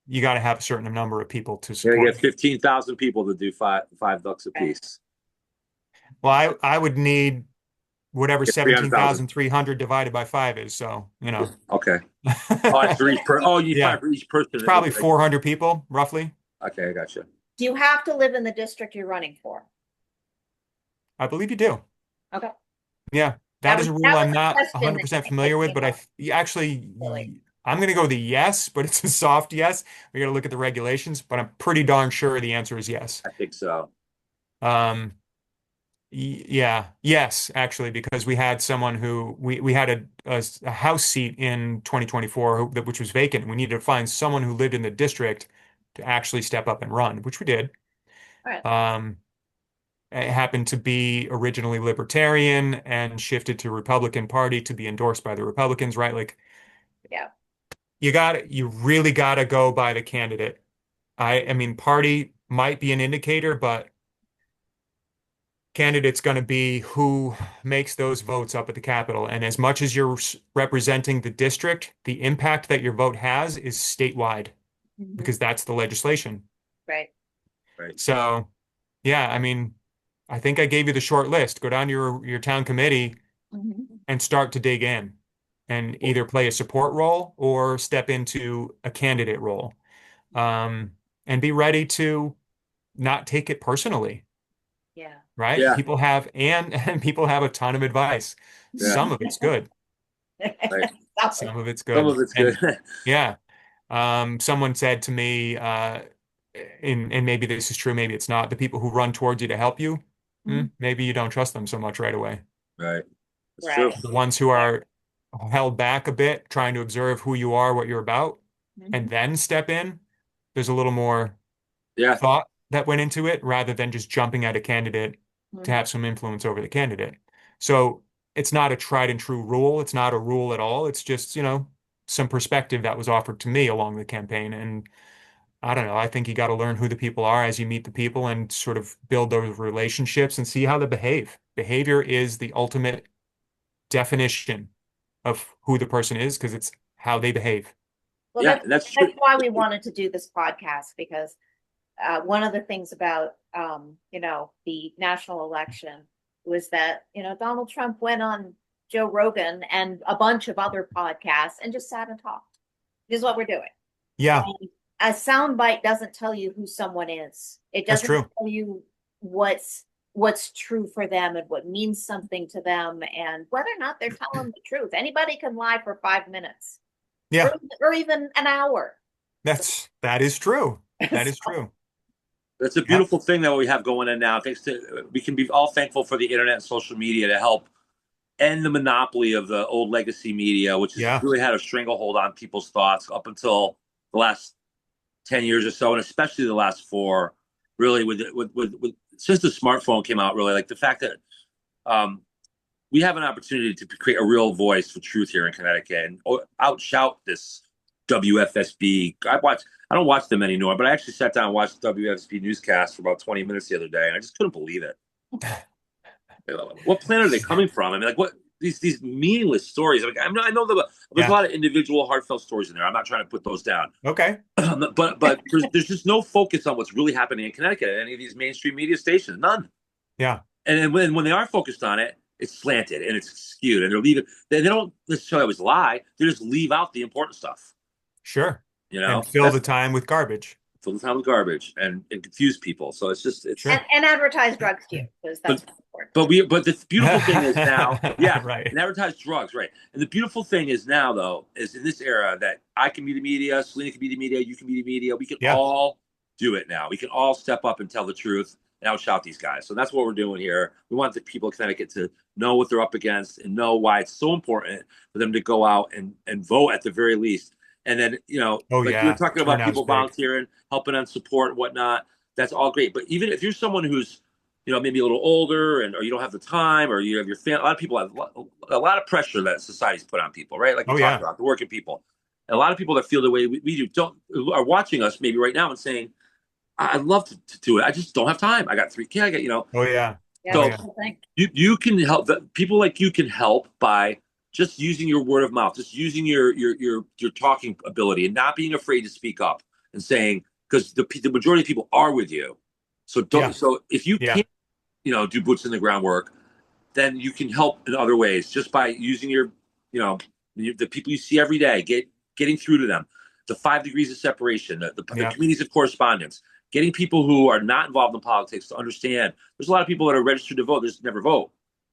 you got to have a certain number of people to You're gonna support. get 15,000 people to do five bucks a Okay. piece. Well, I would need whatever Get 300,000. 17,300 divided by five is. So, Okay. Oh, it's for each Oh, you need Yeah, five for each person. it's probably Okay. 400 people, roughly. Okay, I got you. Do you have to live in the district you're running for? I believe you do. Okay. Yeah, that is a rule That was I'm a not question 100% that familiar with, came but up really. I'm going to go the yes, but it's a soft yes. We got to look at the regulations, but I'm pretty darn sure the answer is yes. I think so. Um, yeah, yes, actually, because we had someone who we had a house seat in 2024 which was vacant. We needed to find someone who lived in the district to actually step up and run, which we did. All right. Um, it happened to be originally libertarian and shifted to Republican Party to be endorsed by the Republicans, right? Like, Yeah. you really gotta go by the candidate. I mean, party might be an indicator, but candidate's going to be who makes those votes up at the Capitol. And as much as you're representing the district, the impact that your vote has is statewide Mhm. because that's the legislation. Right. Right. So, yeah, I mean, I think I gave you the short list. Go down to your town committee Mhm. and start to dig in and either play a support role or step into a candidate role. Um, and be ready to not take it personally. Yeah. Right? Yeah. And people have a ton of advice. Yeah. Some of it's good. Right. Something. Some of it's Some good. of it's good. And yeah, someone said to me, and maybe this is true, maybe it's not, the people who run towards you to help you, Mhm. maybe you don't trust them so much right away. Right. It's true. Right. The ones who are held back a bit, trying to observe who you are, what you're about, and Mhm. then step in, there's a little more Yeah. thought that went into it rather than just jumping at a candidate to Mhm. have some influence over the candidate. So it's not a tried and true rule. It's not a rule at all. It's just, some perspective that was offered to me along the campaign. And I don't know. I think you got to learn who the people are as you meet the people and sort of build those relationships and see how they behave. Behavior is the ultimate definition of who the person is because it's how they behave. Well, Yeah. That's true. that's why we wanted to do this podcast because one of the things about the national election was that Donald Trump went on Joe Rogan and a bunch of other podcasts and just sat and talked. This is what we're doing. Yeah, And a soundbite doesn't tell you who someone is. It that's doesn't true. tell you what's true for them and what means something to them and whether or not they're telling the truth. Anybody can lie for 5 minutes or, Yeah, or even an hour. that is true. That is So, true. That's a Yep. beautiful thing that we have going on now. Thanks to we can be all thankful for the internet and social media to help end the monopoly of the old legacy media, which has Yeah. really had a stranglehold on people's thoughts up until the last 10 years or so, and especially the last four, really with since the smartphone came out, really like the fact that um, we have an opportunity to create a real voice for truth here in Connecticut and outshout this WFSB. I don't watch them anymore, but I actually sat down and watched the WFSB newscast for about 20 minutes the other day, and I just couldn't believe it. What planet are they coming from? I mean, like what these meaningless stories. Like, I know there's a Yeah. lot of individual heartfelt stories in there. I'm not trying to put those down, Okay. but there's just no focus on what's really happening in Connecticut at any of these mainstream media stations. None. Yeah. And then when they are focused on it, it's slanted and it's skewed, and they're leaving. They don't necessarily always lie. They just leave out the important stuff. Sure. You And know, fill that's the time with garbage. fill the time with garbage and confuse people. So it's Sure. and advertise drugs to you because but that's important. but the beautiful thing is now, yeah, Right. and advertise drugs, right? And the beautiful thing is now, though, is in this era that I can be the media, Selena can be the media, you can be the media. We can Yeah. all do it now. We can all step up and tell the truth and outshout these guys. So that's what we're doing here. We want the people of Connecticut to know what they're up against and know why it's so important for them to go out and vote at the very least. And then, Oh, like you were yeah. talking about Turnout's people big. volunteering, helping on support and whatnot. That's all great. But even if you're someone who's maybe a little older or you don't have the time or you have your family. A lot of people have a lot of pressure that society's put on people, right? Like we Oh, talked yeah. about, the working people. And a lot of people that feel the way we do are watching us maybe right now and saying, I'd love to do it. I just don't have time. I got 3 kids. Oh, yeah. Yeah, Oh, So that's yeah. the thing. you can help. People like you can help by just using your word of mouth, just using your talking ability and not being afraid to speak up and saying, because the majority of people are with you. So Yeah. so if you Yeah. can't do boots in the ground work, then you can help in other ways just by using the people you see every day, getting through to them, the 5 degrees of separation, the Yeah. communities of correspondence, getting people who are not involved in politics to understand. There's a lot of people that are registered to vote, they just never vote.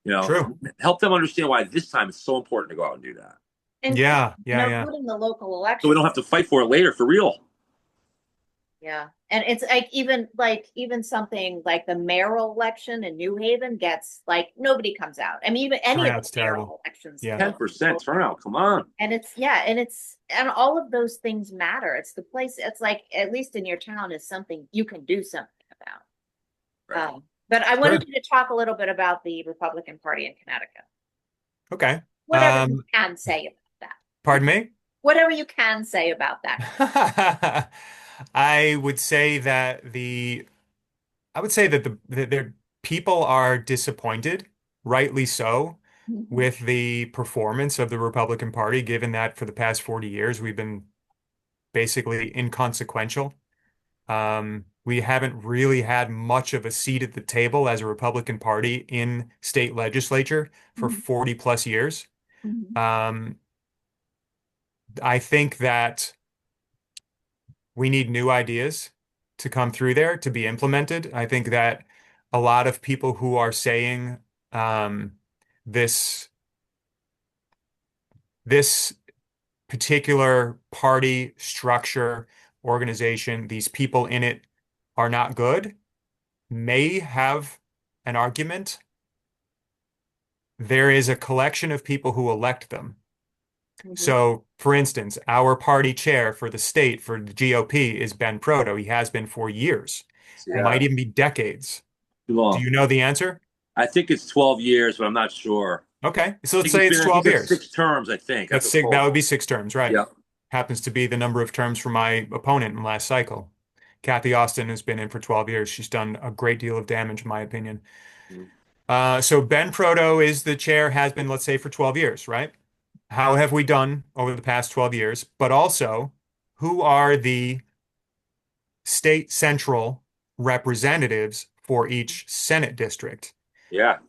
True. Help them understand why this time it's so important to go out and do that, And Yeah. Yeah. Yeah. including the local so we elections. don't have to fight for it later for real. Yeah. And it's even something like the mayoral election in New Haven gets nobody comes out. I mean, even any of Turnout's the mayoral terrible. elections. Yeah. 10% turnout. Come on. And and all of those things matter. It's the place, it's like, at least in your town is something you can do something about. Right. But I Sure. wanted you to talk a little bit about the Republican Party in Connecticut. Okay. Whatever you can say about that. Pardon me? whatever you can say about that. I would say that the people are disappointed, rightly so, Mhm. with the performance of the Republican Party, given that for the past 40 years we've been basically inconsequential. We haven't really had much of a seat at the table as a Republican Party in state legislature for Mhm. 40 plus years. Mhm. Um, I think that we need new ideas to come through there to be implemented. I think that a lot of people who are saying um, this this particular party structure, organization, these people in it are not good, may have an argument. There is a collection of people who elect them. Mhm. So, for instance, our party chair for the state for the GOP is Ben Proto. He has been for years, Right. might Yeah, even be decades. too Do long. you know the answer? I think it's 12 years, but I'm not sure. Okay, so I let's think he's say it's been. He's 12 at years. 6 terms. I think That's that's a six, that would total. be 6 terms, right? Yeah. Happens to be the number of terms for my opponent in last cycle. Kathy Austin has been in for 12 years. She's done a great deal of damage, in my opinion. So Ben Proto is the chair, has been, let's say, for 12 years, right? How have we done over the past 12 years? But also, who are the state central representatives for each Senate district? Yeah.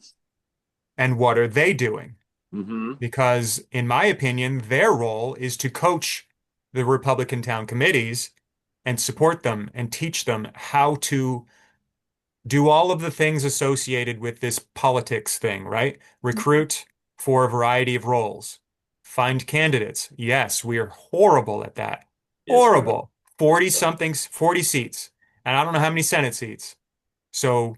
And what are they doing? Mm-hmm. Because, in my opinion, their role is to coach the Republican town committees and support them and teach them how to do all of the things associated with this politics thing, right? Recruit for a variety of roles. Find candidates. Yes, we are horrible at that. Yes, we are. Horrible. 40 somethings, 40 seats. And I don't know how many Senate seats. So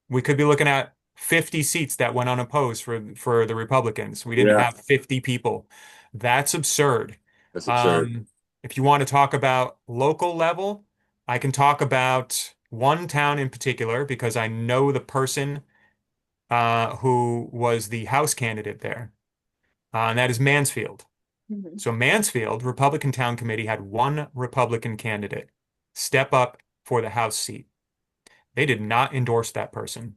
we could be looking at 50 seats that went unopposed for the Republicans. We didn't Yeah, have 50 people. That's absurd. that's absurd. If you want to talk about local level, I can talk about one town in particular because I know the person who was the House candidate there, and that is Mansfield. Mhm. So Mansfield, Republican Town Committee had one Republican candidate step up for the House seat. They did not endorse that person.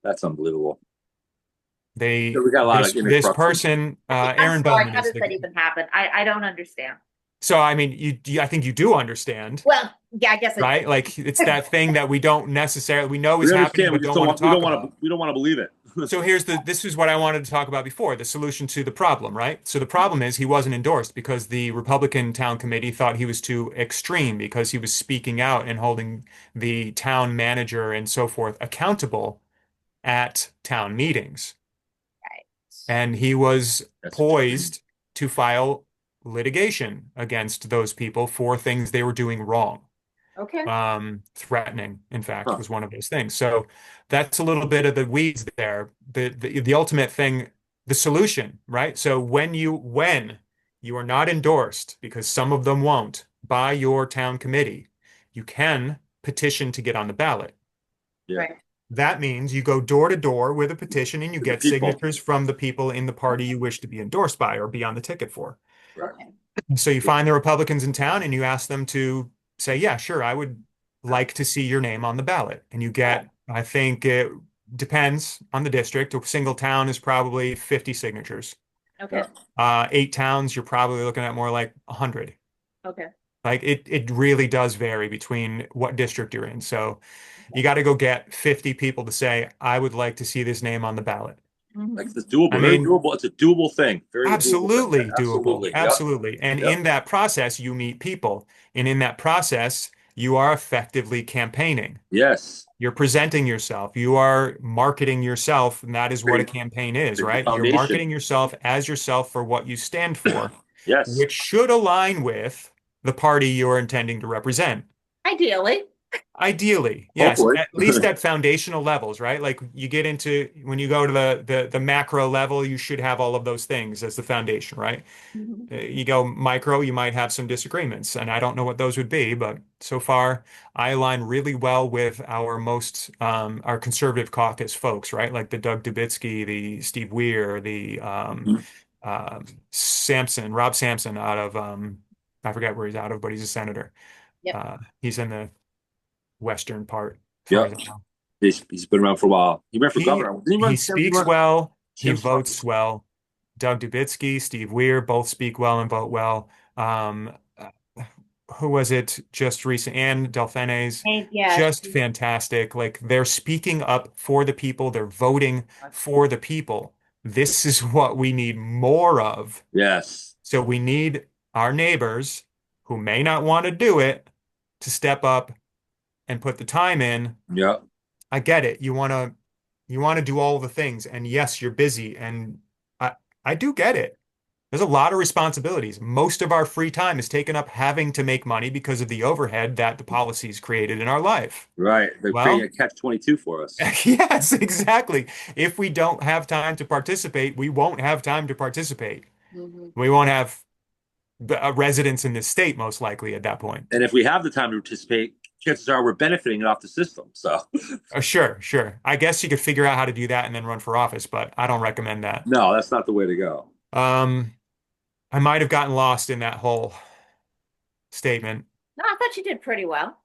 That's unbelievable. So They we got a lot of this corruption. person, I'm Aaron sorry, Bowman how is does that the. even happen? I don't understand. So I mean, I think you do understand, Well, yeah, I guess right? Like it's that thing that we don't necessarily we know is We happening understand. We but just don't don't want to want. We don't talk want to. about. We don't want to believe it. So this is what I wanted to talk about before, the solution to the problem, right? So the problem is he wasn't endorsed because the Republican town committee thought he was too extreme because he was speaking out and holding the town manager and so forth accountable at town meetings. right. And he was That's extreme. poised to file litigation against those people for things they were doing wrong. Okay. Threatening, in fact, Huh. was one of those things. So that's a little bit of the weeds there. The ultimate thing, the solution, right? So when you are not endorsed, because some of them won't, by your town committee, you can petition to get on the ballot. Yeah. Right. That means you go door to door with a petition and you To the get people. signatures from the people in the party you wish to be endorsed by or be on the ticket for. Right. Okay. So you find the Republicans in town and you ask them to say, yeah, sure, I would like to see your name on the ballot. And you get, I think it depends on the district. A single town is probably 50 signatures. Okay. 8 towns, you're probably looking at more like 100. Okay. Like it really does vary between what district you're in. So you got to go get 50 people to say, I would like to see this name on the ballot. Like Mhm. it's doable. I Very mean, doable. It's a doable thing. Very doable thing. absolutely doable. Absolutely. Yep. Absolutely. And Yep. in that process, you meet people. And in that process, you are effectively campaigning. Yes. You're presenting yourself. You are marketing yourself. And that is what a Creating, campaign is, creating the right? You're foundation. marketing yourself as yourself for what you stand for, Yes. which should align with the party you're intending to represent. Ideally. Ideally, yes, Hopefully. at least at foundational levels, right? Like you get into when you go to the macro level, you should have all of those things as the foundation, right? Mhm. You go micro, you might have some disagreements, and I don't know what those would be, but so far I align really well with our conservative caucus folks, right? Like the Doug Dubitsky, the Steve Weir, the Rob Sampson out of I forget where he's out of, but he's a senator. Yep. He's in the western part, as far Yep. as I know. He's been around for a while. He ran for He governor. Didn't he he run? speaks well. He Sam's run- votes well. Doug Dubitzky, Steve Weir, both speak well and vote well. Who was it just recent? Ann Delfenes, And yeah, just fantastic. Like they're speaking up for the people. They're voting for the people. This is what we need more of. Yes. So we need our neighbors who may not want to do it to step up and put the time in. Yep. I get it. You want to do all the things, and yes, you're busy, and I do get it. There's a lot of responsibilities. Most of our free time is taken up having to make money because of the overhead that the policies created in our life. Right. They're Well, creating a catch-22 for us. yes, exactly. If we don't have time to participate, we won't have time to participate. mhm. We won't have residents in this state, most likely, at that point. And if we have the time to participate, chances are we're benefiting off the system. So Sure, sure. I guess you could figure out how to do that and then run for office, but I don't recommend that. no, that's not the way to go. I might have gotten lost in that whole statement. No, I thought you did pretty well.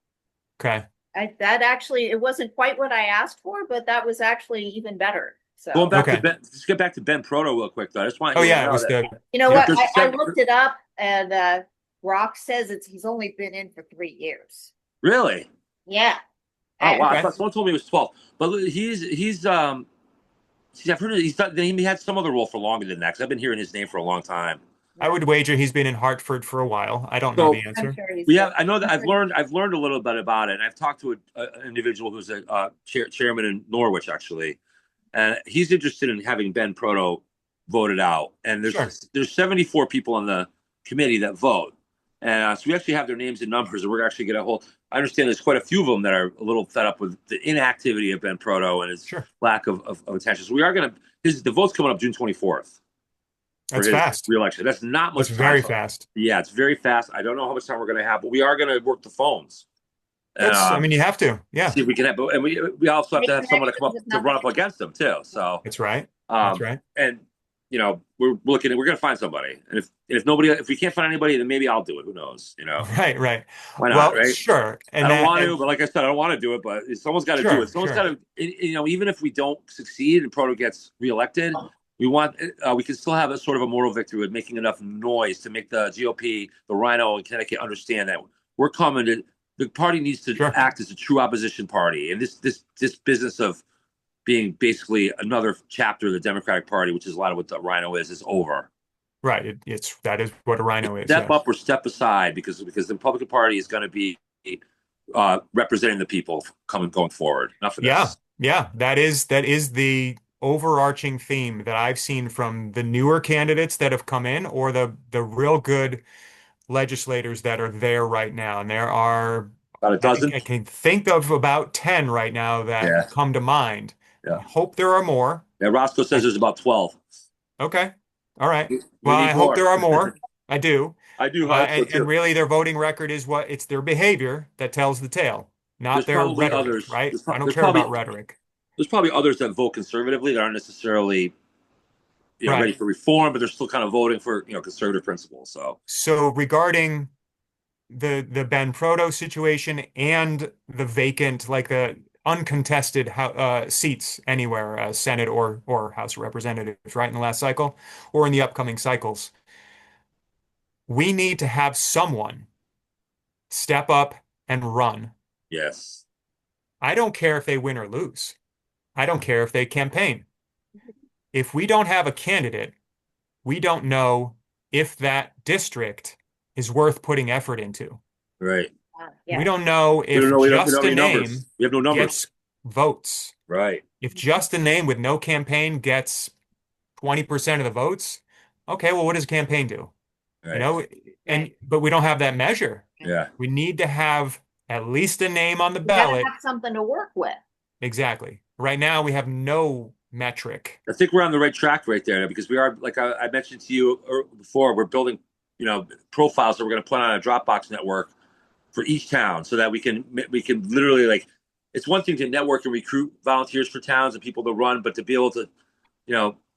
Okay. That actually, it wasn't quite what I asked for, but that was actually even better. So, Going back Okay. to Ben, let's get back to Ben Proto real quick, though. I just want Oh you to yeah, it know was that you know Yeah. what? there's I seven- looked it up, and Rock says he's only been in for 3 years. really. Yeah. Oh wow! Okay. I thought someone told me it was 12, but see, I've heard he's done, he had some other role for longer than that. 'Cause I've been hearing his name for a long time. I would wager he's been in Hartford for a while. I don't know the So I'm answer. sure he's we good. have. I know that I've learned a little bit about it, and I've talked to an individual who's a chairman in Norwich actually, and he's interested in having Ben Proto voted out. And Sure. there's 74 people on the committee that vote, and so we actually have their names and numbers, and we're actually going to hold. I understand there's quite a few of them that are a little fed up with the inactivity of Ben Proto and his Sure. lack of attention. So we are going to. The vote's coming up June 24th. That's for his fast. re-election. That's not much That's time. very fast. Yeah, it's very fast. I don't know how much time we're going to have, but we are going to work the phones. I mean, you have to. Yeah, See if we can have, and we also have to have someone to come up Connections to with run up against them too. So that's right. That's um, right. and we're going to find somebody, and if we can't find anybody, then maybe I'll do it. Who knows? Right, right. Why not? Well, Right? sure. I don't want to, but like I said, I don't want to do it. But someone's got to do Sure, it. Someone's sure. got to, even if we don't succeed and Proto gets reelected, we can still have a sort of a moral victory with making enough noise to make the GOP, the Rhino, and Connecticut understand that we're coming to. The party needs to Sure. act as a true opposition party, and this business of being basically another chapter of the Democratic Party, which is a lot of what the Rhino is over. Right. That is what a rhino is. Step Yeah. up or step aside, because the Republican Party is going to be representing the people going forward. Enough of Yeah. this. Yeah. That is the overarching theme that I've seen from the newer candidates that have come in, or the real good legislators that are there right now. And there are, About a dozen. I can think of about 10 right now that Yeah. come to mind. Yeah. I hope there are more. Yeah, Roscoe says there's about 12. Okay. All right. We Well, need I hope more. there are more. I do. I do hope so And too. really, their voting record is it's their behavior that tells the tale, not There's their probably rhetoric, others. right? There's I don't there's care probably- about rhetoric. There's probably others that vote conservatively that aren't necessarily Right. ready for reform, but they're still kind of voting for conservative principles. So regarding the Ben Proto situation and the vacant, like the uncontested seats anywhere, Senate or House of Representatives, right in the last cycle or in the upcoming cycles, we need to have someone step up and run. Yes. I don't care if they win or lose. I don't care if they campaign. If we don't have a candidate, we don't know if that district is worth putting effort into. Right. We don't know if we don't just have a any name numbers. We have no numbers. gets votes. Right. If just a name with no campaign gets 20% of the votes, okay, well, what does a campaign do? Right. But we don't have that measure. Yeah. We need to have at least a name on the We gotta ballot. have something to work with. Exactly. Right now, we have no metric. I think we're on the right track right there, because we are, like I mentioned to you before, we're building, profiles that we're going to put on a Dropbox network for each town, so that we can literally, it's one thing to network and recruit volunteers for towns and people to run, but to be able to,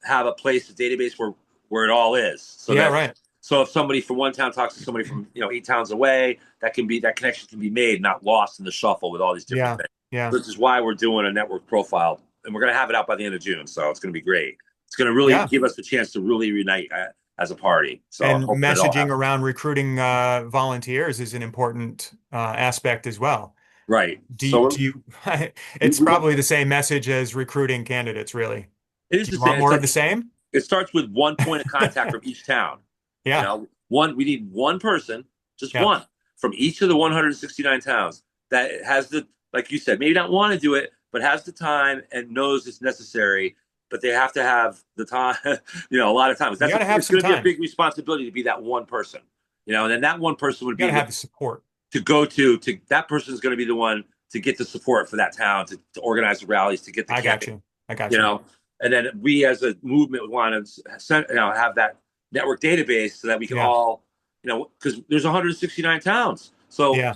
have a database where where it all is. So Yeah, that right. so if somebody from one town talks to somebody from 8 towns away, that connection can be made, not lost in the shuffle with all these different Yeah, things. yeah, This is why we're doing a network profile, and we're going to have it out by the end of June. So it's going to be great. It's going to really yeah. give us the chance to really unite as a party. So I'm And hoping it all messaging happens. around recruiting volunteers is an important aspect as well. Right. Do you, We, it's we want, probably the same message as recruiting candidates, really. it is Do the you want same. It's more of like the same? it starts with one point of contact from each town. Yeah, We need one person, just yeah. one from each of the 169 towns that has like you said, maybe not want to do it, but has the time and knows it's necessary. But they have to have the time, a lot of times. You got to have It's some going to be a time. big responsibility to be that one person, and then that one person would You got be to have the support. to go to that person is going to be the one to get the support for that town, to organize the rallies, to get the I got campaign, you. I got you you. know, and then we as a movement want to have that network database so that we can Yeah, all, because there's 169 towns. So yeah.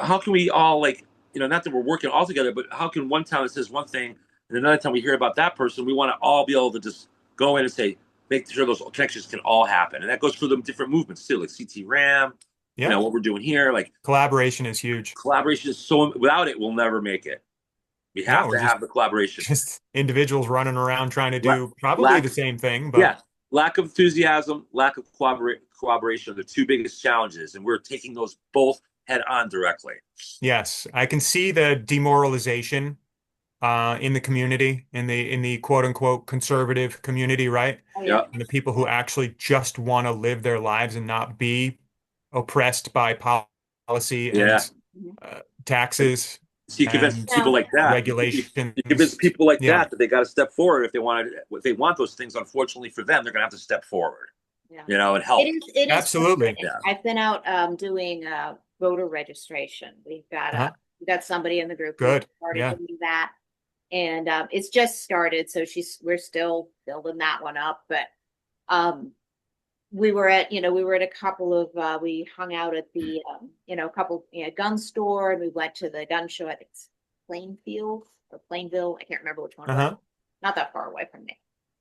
how can we all not that we're working all together, but how can one town that says one thing and another time we hear about that person, we want to all be able to just go in and say, make sure those connections can all happen. And that goes for the different movements too, like CT RAM, Yeah. what we're doing here, like Collaboration is huge. collaboration is without it, we'll never make it. We No, have we're to have the collaboration. just individuals running around trying to do probably the Lack, same thing, but yeah, lack of enthusiasm, lack of collaboration are the two biggest challenges, and we're taking those both head on directly. yes, I can see the demoralization in the community, in the quote unquote conservative community, right? Oh, yeah. Yeah, And the people who actually just want to live their lives and not be oppressed by policy yeah. and taxes So you convince and people Now, like that. You convince regulations. people like Yeah, that they got to step forward if they want those things. Unfortunately for them, they're going to have to step forward, yeah. and help. It is absolutely. frustrating. Yeah, I've been out doing voter registration. Uh-huh. We've got somebody in the group who Good. started Yeah. doing that. And it's just started, so we're still building that one up. But we were at a couple of we hung out at the couple gun store, and we went to the gun show. I think it's Plainfield or Plainville. I can't remember which one it was. Uh-huh. Not that far away from me.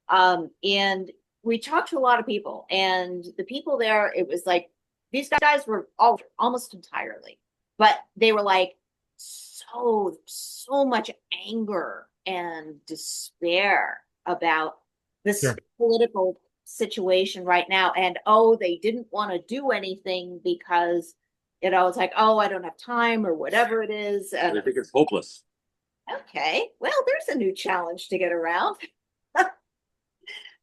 And we talked to a lot of people, and the people there, it was like these guys were all almost entirely, but they were like so much anger and despair about this Sure. political situation right now. And they didn't want to do anything because it's like, I don't have time or whatever it is. I And think it's hopeless. okay, well, there's a new challenge to get around.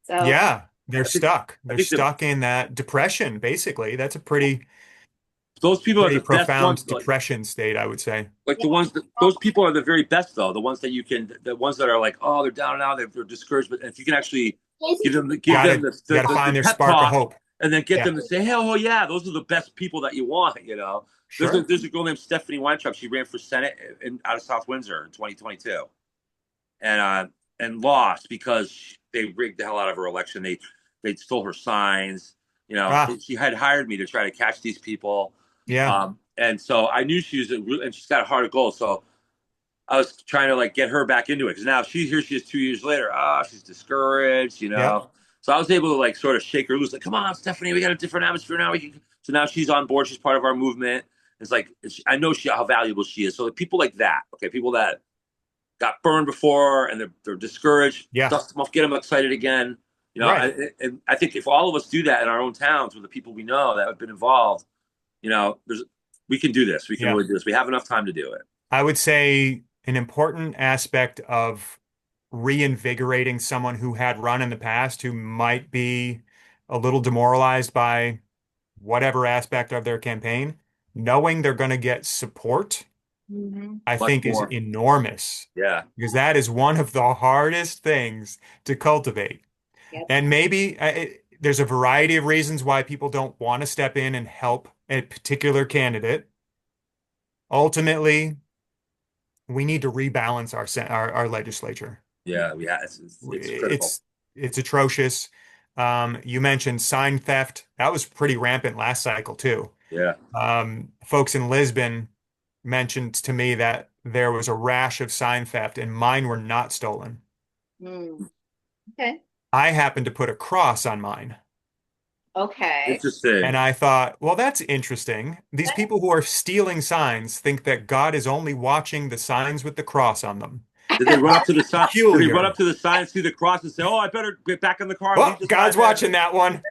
So Yeah, they're I think stuck. I They're think that stuck in that depression, basically. That's a those people are pretty the best ones. profound depression state, I would say. Like yeah, those people are the very best though. The ones that are like, they're down and out, they're discouraged. But if you can actually give them You gotta find the their pep spark of talk, hope. and then get Yeah, them to say, hey, oh yeah, those are the best people that you want. sure. There's a girl named Stephanie Weintraub. She ran for Senate out of South Windsor in 2022, and lost because they rigged the hell out of her election. They stole her signs. Ah, She had hired me to try to catch these people. yeah, And so I knew and she's got a heart of gold. So I was trying to get her back into it because now she is 2 years later. She's discouraged. yeah. So I was able to sort of shake her loose. Like, come on, Stephanie, we got a different atmosphere now. So now she's on board. She's part of our movement. It's like I know how valuable she is. So people like that, okay, people that got burned before and they're discouraged, Yeah, dust them off, get them excited again. right. I think if all of us do that in our own towns with the people we know that have been involved, we can do this. We can Yeah. really do this. We have enough time to do it. I would say an important aspect of reinvigorating someone who had run in the past who might be a little demoralized by whatever aspect of their campaign, knowing they're going to get support, mhm. I Much think is more. enormous Yeah. because that is one of the hardest things to cultivate. Yep. And maybe there's a variety of reasons why people don't want to step in and help a particular candidate. Ultimately, we need to rebalance our legislature. Yeah. It's critical. It's atrocious. You mentioned sign theft. That was pretty rampant last cycle too. Yeah. Folks in Lisbon mentioned to me that there was a rash of sign theft and mine were not stolen. Mm. Okay. I happened to put a cross on mine. Okay. Interesting. And I thought, well, that's interesting. These people who are stealing signs think that God is only watching the signs with the cross on them. Did they run up to the sign? Did they run Peculiar. up to the sign, see the cross, and say, "Oh, I better get back in the car and Well, leave the sign God's there"? watching that one.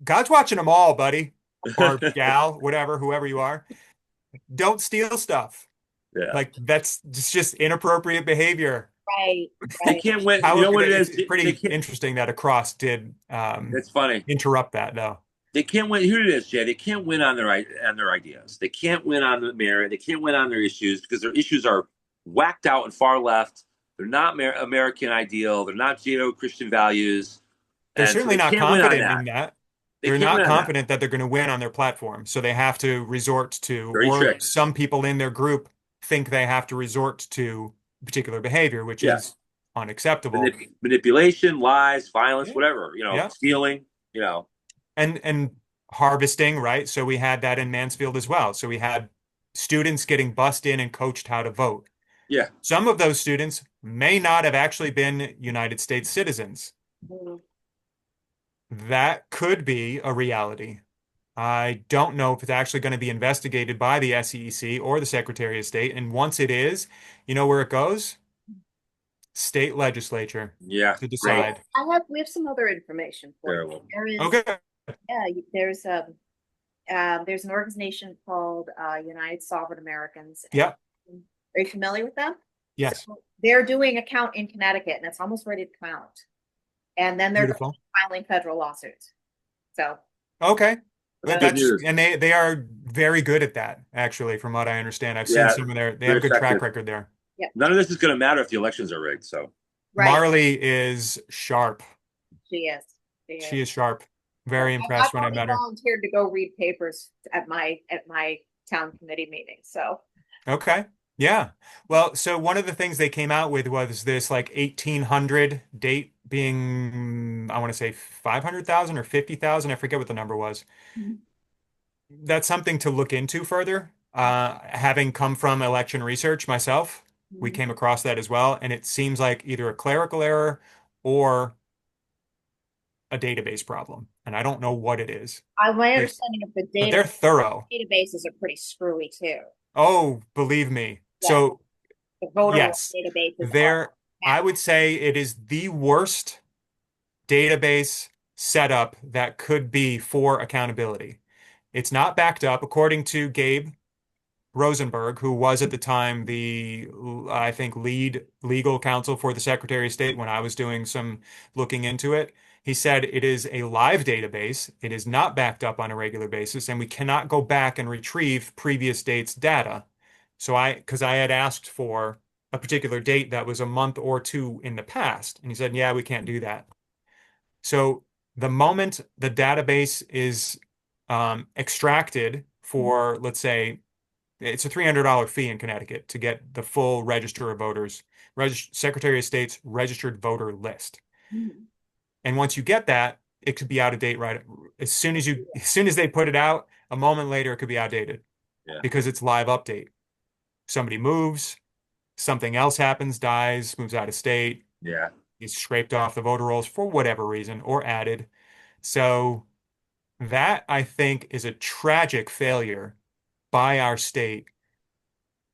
God's watching them all, buddy, or gal, whatever, whoever you are. Don't steal stuff. Yeah, Like that's just inappropriate behavior. Right, they right. can't win. You know However, what it it's is? They pretty can't. interesting that a cross did It's funny. interrupt that, though. They can't win. Here it is, Jay. They can't win on their ideas. They can't win on the merit. They can't win on their issues because their issues are whacked out and far left. They're not American ideal. They're not Judeo-Christian values, They're and so certainly they not can't win on confident that. in that. They They're can't not win on that. confident that they're going to win on their platform. So they have to resort to, Very or tricky. some people in their group think they have to resort to particular behavior, which Yeah. is unacceptable. Manipulation, lies, violence, Yeah. whatever. Yeah. Stealing. And harvesting, right? So we had that in Mansfield as well. So we had students getting bussed in and coached how to vote. Yeah. Some of those students may not have actually been United States citizens. Mhm. That could be a reality. I don't know if it's actually going to be investigated by the SEC or the Secretary of State. And once it is, you know where it goes? State legislature Yeah. to Great. decide. We have some other information for you. Terrible. There is, Okay. yeah, there's an organization called United Sovereign Americans. Yeah. Are you familiar with them? Yes. So they're doing a count in Connecticut, and it's almost ready to count. And then they're Beautiful. filing federal lawsuits. So Okay. That's That's good news. and they are very good at that, actually, from what I understand. I've Yeah, seen some of they have a good very track effective. record there. yeah, None of this is going to matter if the elections are rigged. So right. Marley is sharp. She is. She is sharp. Very I've impressed when I already met her. volunteered to go read papers at my town committee meeting. So Okay. Yeah. Well, so one of the things they came out with was this like 1800 date being, I want to say 500,000 or 50,000. I forget what the number was. Mhm. That's something to look into further. Having come from election research myself, we came across that as well. And it seems like either a clerical error or a database problem. And I don't know what it is. my They- understanding of the But they're thorough. databases are pretty screwy too. Oh, believe me. Yeah. So The voter yes, databases there, I would say it is the worst database setup that could be for accountability. It's not backed up, according to Gabe Rosenberg, who was at the time the, I think, lead legal counsel for the Secretary of State when I was doing some looking into it. He said it is a live database. It is not backed up on a regular basis, and we cannot go back and retrieve previous dates' data. So because I had asked for a particular date that was a month or two in the past, and he said, yeah, we can't do that. So the moment the database is extracted for, let's say, it's a $300 fee in Connecticut to get the full register of voters, Secretary of State's registered voter list. Mhm. And once you get that, it could be out of date right as soon as they put it out, a moment later it could be outdated. Yeah. Because it's live update. Somebody moves, something else happens, dies, moves out of state, yeah, is scraped off the voter rolls for whatever reason or added. So that I think is a tragic failure by our state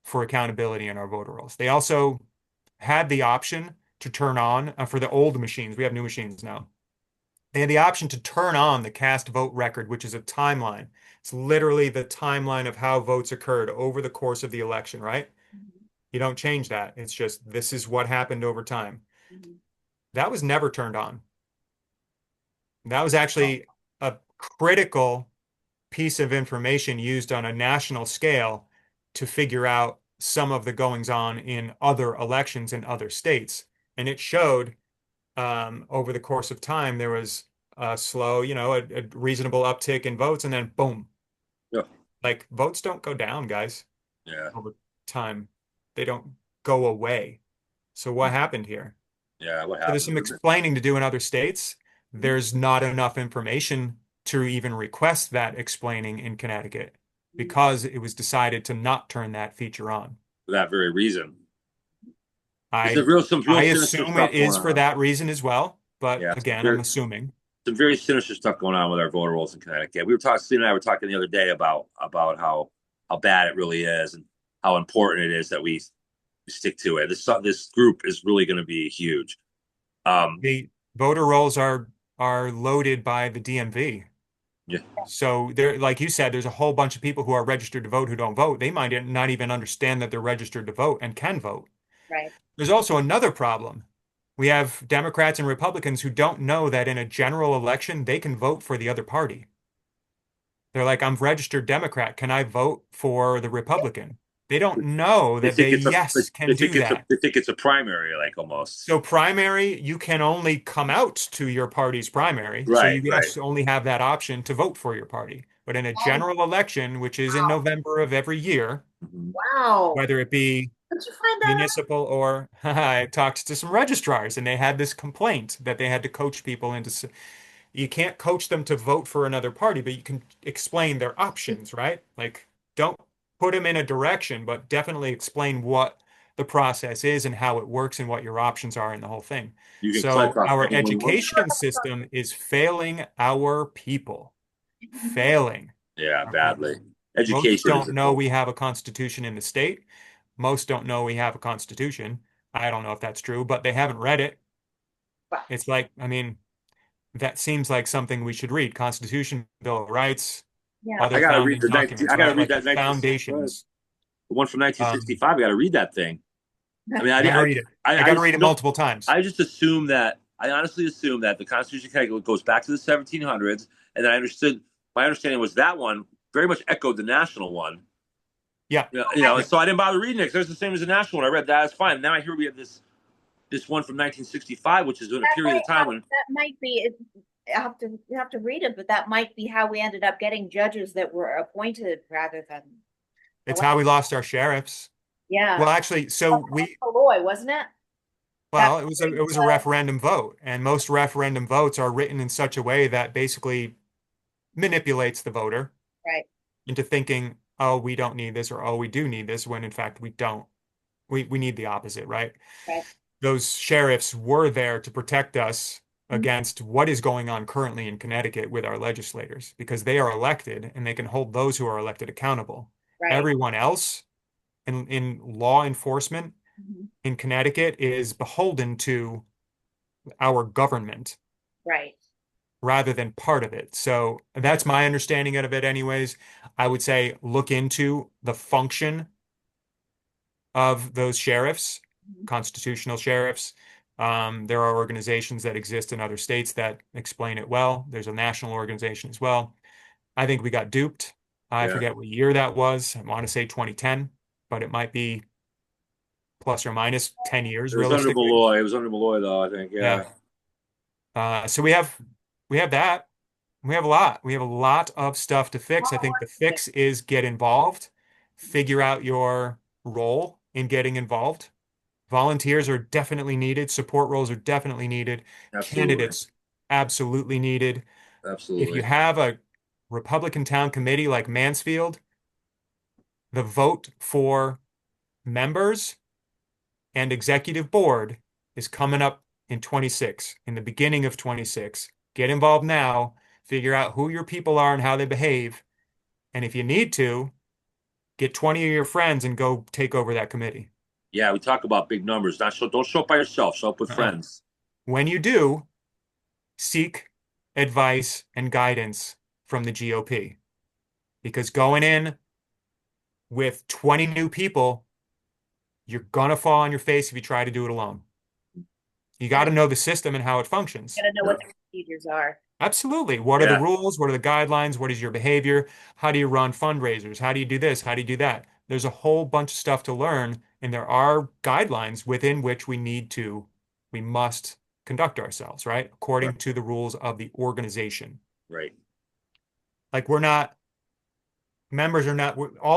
for accountability in our voter rolls. They also had the option to turn on for the old machines. We have new machines now. They had the option to turn on the cast vote record, which is a timeline. It's literally the timeline of how votes occurred over the course of the election, right? You don't change that. It's just this is what happened over time. Mhm. That was never turned on. That was actually a critical piece of information used on a national scale to figure out some of the goings on in other elections in other states. And it showed over the course of time, there was a slow, a reasonable uptick in votes, and then boom. Yeah. Like votes don't go down, guys, yeah, over time. They don't go away. So what happened here? yeah. What So there's some happened? explaining to do in other states. There's not enough information to even request that explaining in Connecticut because it was decided to not turn that feature on. For that very reason. I Some real I sinister assume stuff it is going for on. that reason as well, but Yeah, again, I'm assuming. some very sinister stuff going on with our voter rolls in Connecticut. We were talking, Selena and I were talking the other day about how bad it really is and how important it is that we stick to it. This group is really going to be huge. The voter rolls are loaded by the DMV. Yeah, So there, like you said, there's a whole bunch of people who are registered to vote who don't vote. They might not even understand that they're registered to vote and can vote. Right. There's also another problem. We have Democrats and Republicans who don't know that in a general election, they can vote for the other party. They're like, I'm registered Democrat. Can I vote for the Republican? They don't know they that they, think it's a yes, can do that. they think it's a primary, like almost. So primary, you can only come out to your party's primary. So Right, you right. yes only have that option to vote for your party. But in a Oh, general election, which is in wow. November of every year, Mhm. Wow. whether it be Did you find that out? municipal or I talked to some registrars and they had this complaint that they had to coach people into you can't coach them to vote for another party, but you can explain their options, right? Like don't put them in a direction, but definitely explain what the process is and how it works and what your options are in the whole thing. You can click So off our anyone you want. education system is failing our people, failing Yeah, our badly. people. Most Education is don't a know we have a constitution in the state. Most don't know we have a constitution. I don't know if that's true, but they haven't read it. Wow. It's like, I mean, that seems like something we should read. Constitution, Bill of Rights, Yeah. other founding documents, I gotta right? read Like the that 1965. foundations. The one from Um, 1965. I got to read that thing. I mean, I got to read it. I got to read it multiple times. I just assume that I honestly assume that the Constitution of Connecticut goes back to the 1700s, and then my understanding was that one very much echoed the national one. Yeah. And so I didn't bother reading it because it was the same as the national one. I read that, it's fine. Now I hear we have this one from 1965, which is in a period of time when That might be it. You have to read it, but that might be how we ended up getting judges that were appointed rather than It's how elected. we lost our sheriffs. Yeah. Well, actually, so we, Malloy, wasn't it? That well, it was a referendum vote, and most referendum votes are written in such a way that basically manipulates the voter right. into thinking, oh, we don't need this, or oh, we do need this, when in fact we don't. We need the opposite, right? Right. Those sheriffs were there to protect us Mhm. against what is going on currently in Connecticut with our legislators, because they are elected and they can hold those who are elected accountable. Right. Everyone else in law enforcement Mhm. in Connecticut is beholden to our government Right. rather than part of it. So that's my understanding of it anyways. I would say look into the function of those sheriffs, Mhm. constitutional sheriffs. There are organizations that exist in other states that explain it well. There's a national organization as well. I think we got duped. I yeah. forget what year that was. I want to say 2010, but it might be plus or minus 10 years It was under realistically. Malloy. It was under Malloy, though, I think. Yeah. Yeah. So we have that. We have a lot. We have a lot of stuff to fix. I think the fix is get involved, figure out your role in getting involved. Volunteers are definitely needed. Support roles are definitely needed. Absolutely. Candidates absolutely needed. If you Absolutely. have a Republican town committee like Mansfield, the vote for members and executive board is coming up in 26, in the beginning of 26. Get involved now, figure out who your people are and how they behave. And if you need to, get 20 of your friends and go take over that committee. Yeah, we talk about big numbers. Don't show up by yourself. Show up with Uh-uh. friends. When you do, seek advice and guidance from the GOP. Because going in with 20 new people, you're gonna fall on your face if you try to do it alone. You got to know the system and how it functions. Gotta know Yeah. what the procedures are. Absolutely. What are the Yeah. rules? What are the guidelines? What is your behavior? How do you run fundraisers? How do you do this? How do you do that? There's a whole bunch of stuff to learn, and there are guidelines within which we must conduct ourselves, right? Right. According to the rules of the organization. Right. Like all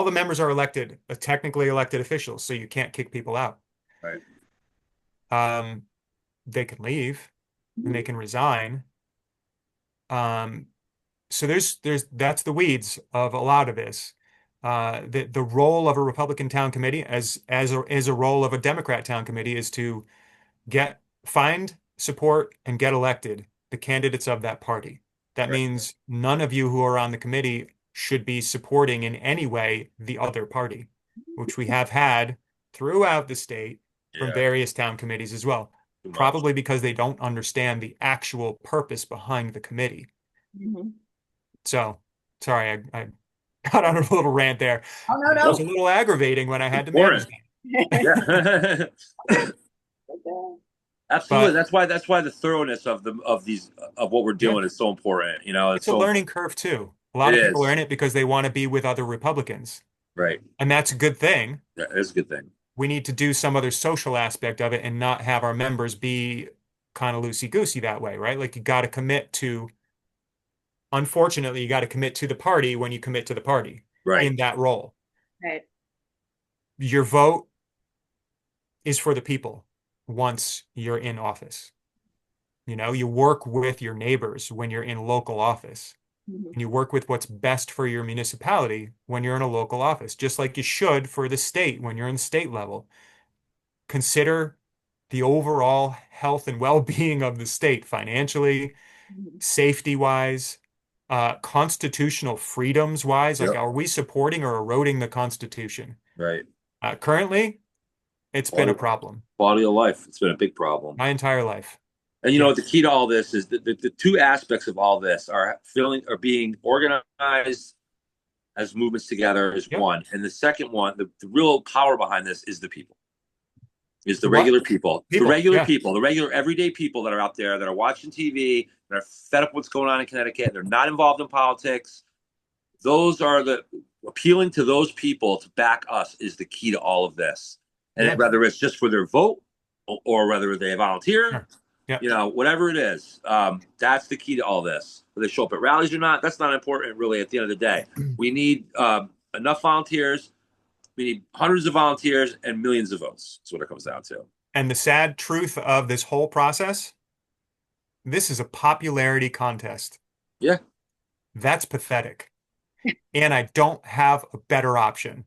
the members are elected, technically elected officials, so you can't kick people out. Right. They can leave and they can resign. Um, so that's the weeds of a lot of this. The role of a Republican town committee, as a role of a Democrat town committee, is to find support and get elected the candidates of that party. That Right. means none of you who are on the committee should be supporting in any way the other party, which we have had throughout the state from Yeah. various town committees as well, Too much. probably because they don't understand the actual purpose behind the committee. Mhm. So, sorry, I got on a little rant there. Oh, no, It was a no. little aggravating when I had to manage Important. that. Yeah. Absolutely. But That's why the thoroughness of what we're yeah, doing is so important. You know, it's it's a so learning curve too. A it lot of people is. are in it because they want to be with other Republicans, Right. and that's a good thing. Yeah, it's a good thing. We need to do some other social aspect of it and not have our members be kind of loosey-goosey that way, right? Like you got to commit to, unfortunately, you got to commit to the party when you commit to the party Right. in that role. Right. Your vote is for the people once you're in office. You know, you work with your neighbors when you're in local office, Mhm. and you work with what's best for your municipality when you're in a local office, just like you should for the state when you're in state level. Consider the overall health and well-being of the state financially, Mhm. safety-wise, constitutional freedoms-wise. Like, Yep. are we supporting or eroding the Constitution? Right. Currently, it's been a Quality, problem quality of life. It's been a big problem. my entire life. And you know what the Yes. key to all this is the two aspects of all this are being organized as movements together is Yep. one. And the second one, the real power behind this is the people. Is the What? regular people, People. Yeah. the regular everyday people that are out there that are watching TV, that are fed up with what's going on in Connecticut. They're not involved in politics. Those are the appealing to those people to back us is the key to all of this. And Yeah. whether it's just for their vote or whether they volunteer, Sure. Yeah. you know, whatever it is, that's the key to all this. Whether they show up at rallies or not, that's not important really at the end of the day. We need enough volunteers. We need hundreds of volunteers and millions of votes. That's what it comes down to. And the sad truth of this whole process, this is a popularity contest. Yeah. That's pathetic. And I don't have a better option.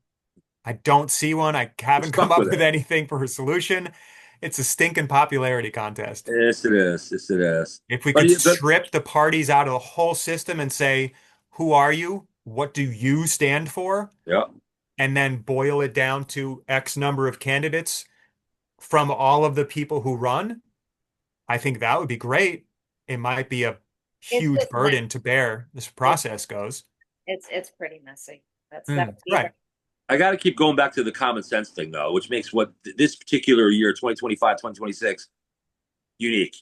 I don't see one. I haven't come Stuck up with with it. anything for a solution. It's a stinking popularity contest. Yes, it is. Yes, it is. If we But could the, strip the parties out of the whole system and say, who are you? What do you stand for? yeah. And then boil it down to X number of candidates from all of the people who run, I think that would be great. It might be a It's huge just messy. burden to bear this process goes. It's pretty messy. That's Right. I got to keep going back to the common sense thing, though, which makes what this particular year, 2025, 2026, unique.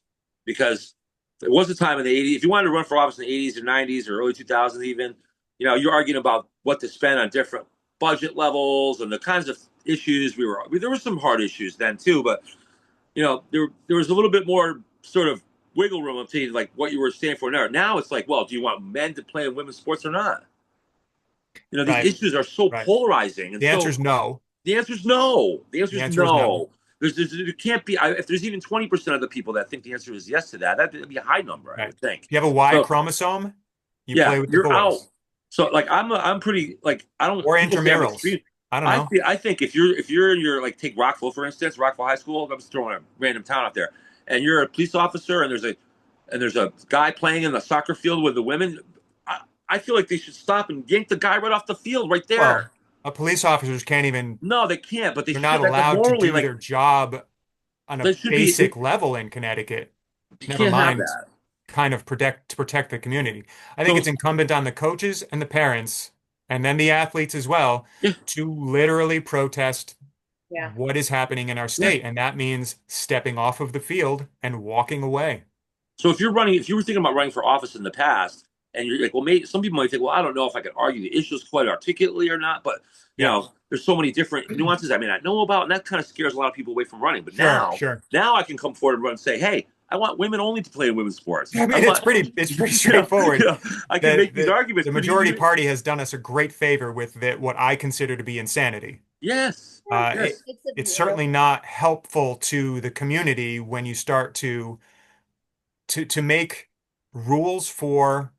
Because there was a time in the 80s, if you wanted to run for office in the 80s or 90s or early 2000s, even, you know, you're arguing about what to spend on different budget levels and the kinds of issues there were some hard issues then, too. But, you know, there was a little bit more sort of wiggle room of saying, like, what you were standing for now. Now it's like, well, do you want men to play in women's sports or not? You know, these Right. issues are so Right. polarizing, and The answer so is no. the answer is no. The answer The is answer is no. no. There can't be. If there's even 20% of the people that think the answer is yes to that, that'd be a high number, I Right. would think. If you have a Y So chromosome, you yeah, play with the you're out. boys So like I'm pretty like I don't. or People say I'm intramurals. extreme. I don't know. I think if you're in your like take Rockville for instance, Rockville High School. I'm just throwing a random town out there, and you're a police officer, and there's a guy playing in the soccer field with the women. I feel like they should stop and yank the guy right off the field right Well, there. police officers can't even, No, they can't, but they they're not should. That's like allowed to morally do like their job on a there should be. basic level in Connecticut. You Never can't have mind that. kind of protect the community. I think So it's incumbent on the coaches and the parents, and then the athletes as well, yeah, to literally protest Yeah. what is happening in our yeah. state. And that means stepping off of the field and walking away. So if you were thinking about running for office in the past, and you're like, well, maybe some people might think, well, I don't know if I could argue the issues quite articulately or not, but you Yeah. know, there's so many different nuances I may not know about, and that kind of scares a lot of people away from running. But Sure, sure. now I can come forward and run and say, hey, I want women only to play in women's sports. I I mean, want, it's pretty straightforward. you know, I can make these arguments. The majority party has done us a great favor with what I consider to be insanity. Yes, yes, It's certainly not helpful to the community when you start to make rules for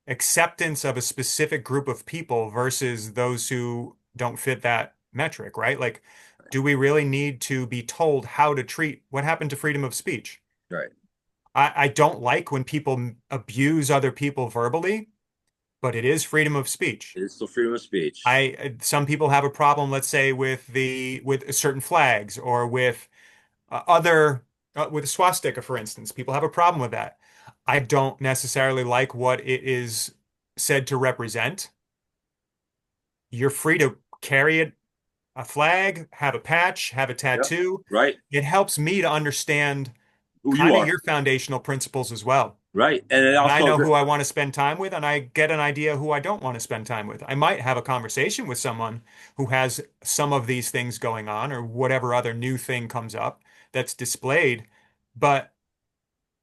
acceptance of a specific group of people versus those who don't fit that metric, right? Like, do we really need to be told how to treat what happened to freedom of speech? right. I don't like when people abuse other people verbally, but it is freedom of speech. It is still freedom of speech. Some people have a problem, let's say, with certain flags or with other with swastika, for instance. People have a problem with that. I don't necessarily like what it is said to represent. You're free to carry it, a flag, have a patch, have a Yep. tattoo. Right. It helps me to understand Who you kind of are. your foundational principles as well. Right. And it And I also, know who I want to spend time with, and I get an idea who I don't want to spend time with. I might have a conversation with someone who has some of these things going on, or whatever other new thing comes up that's displayed. But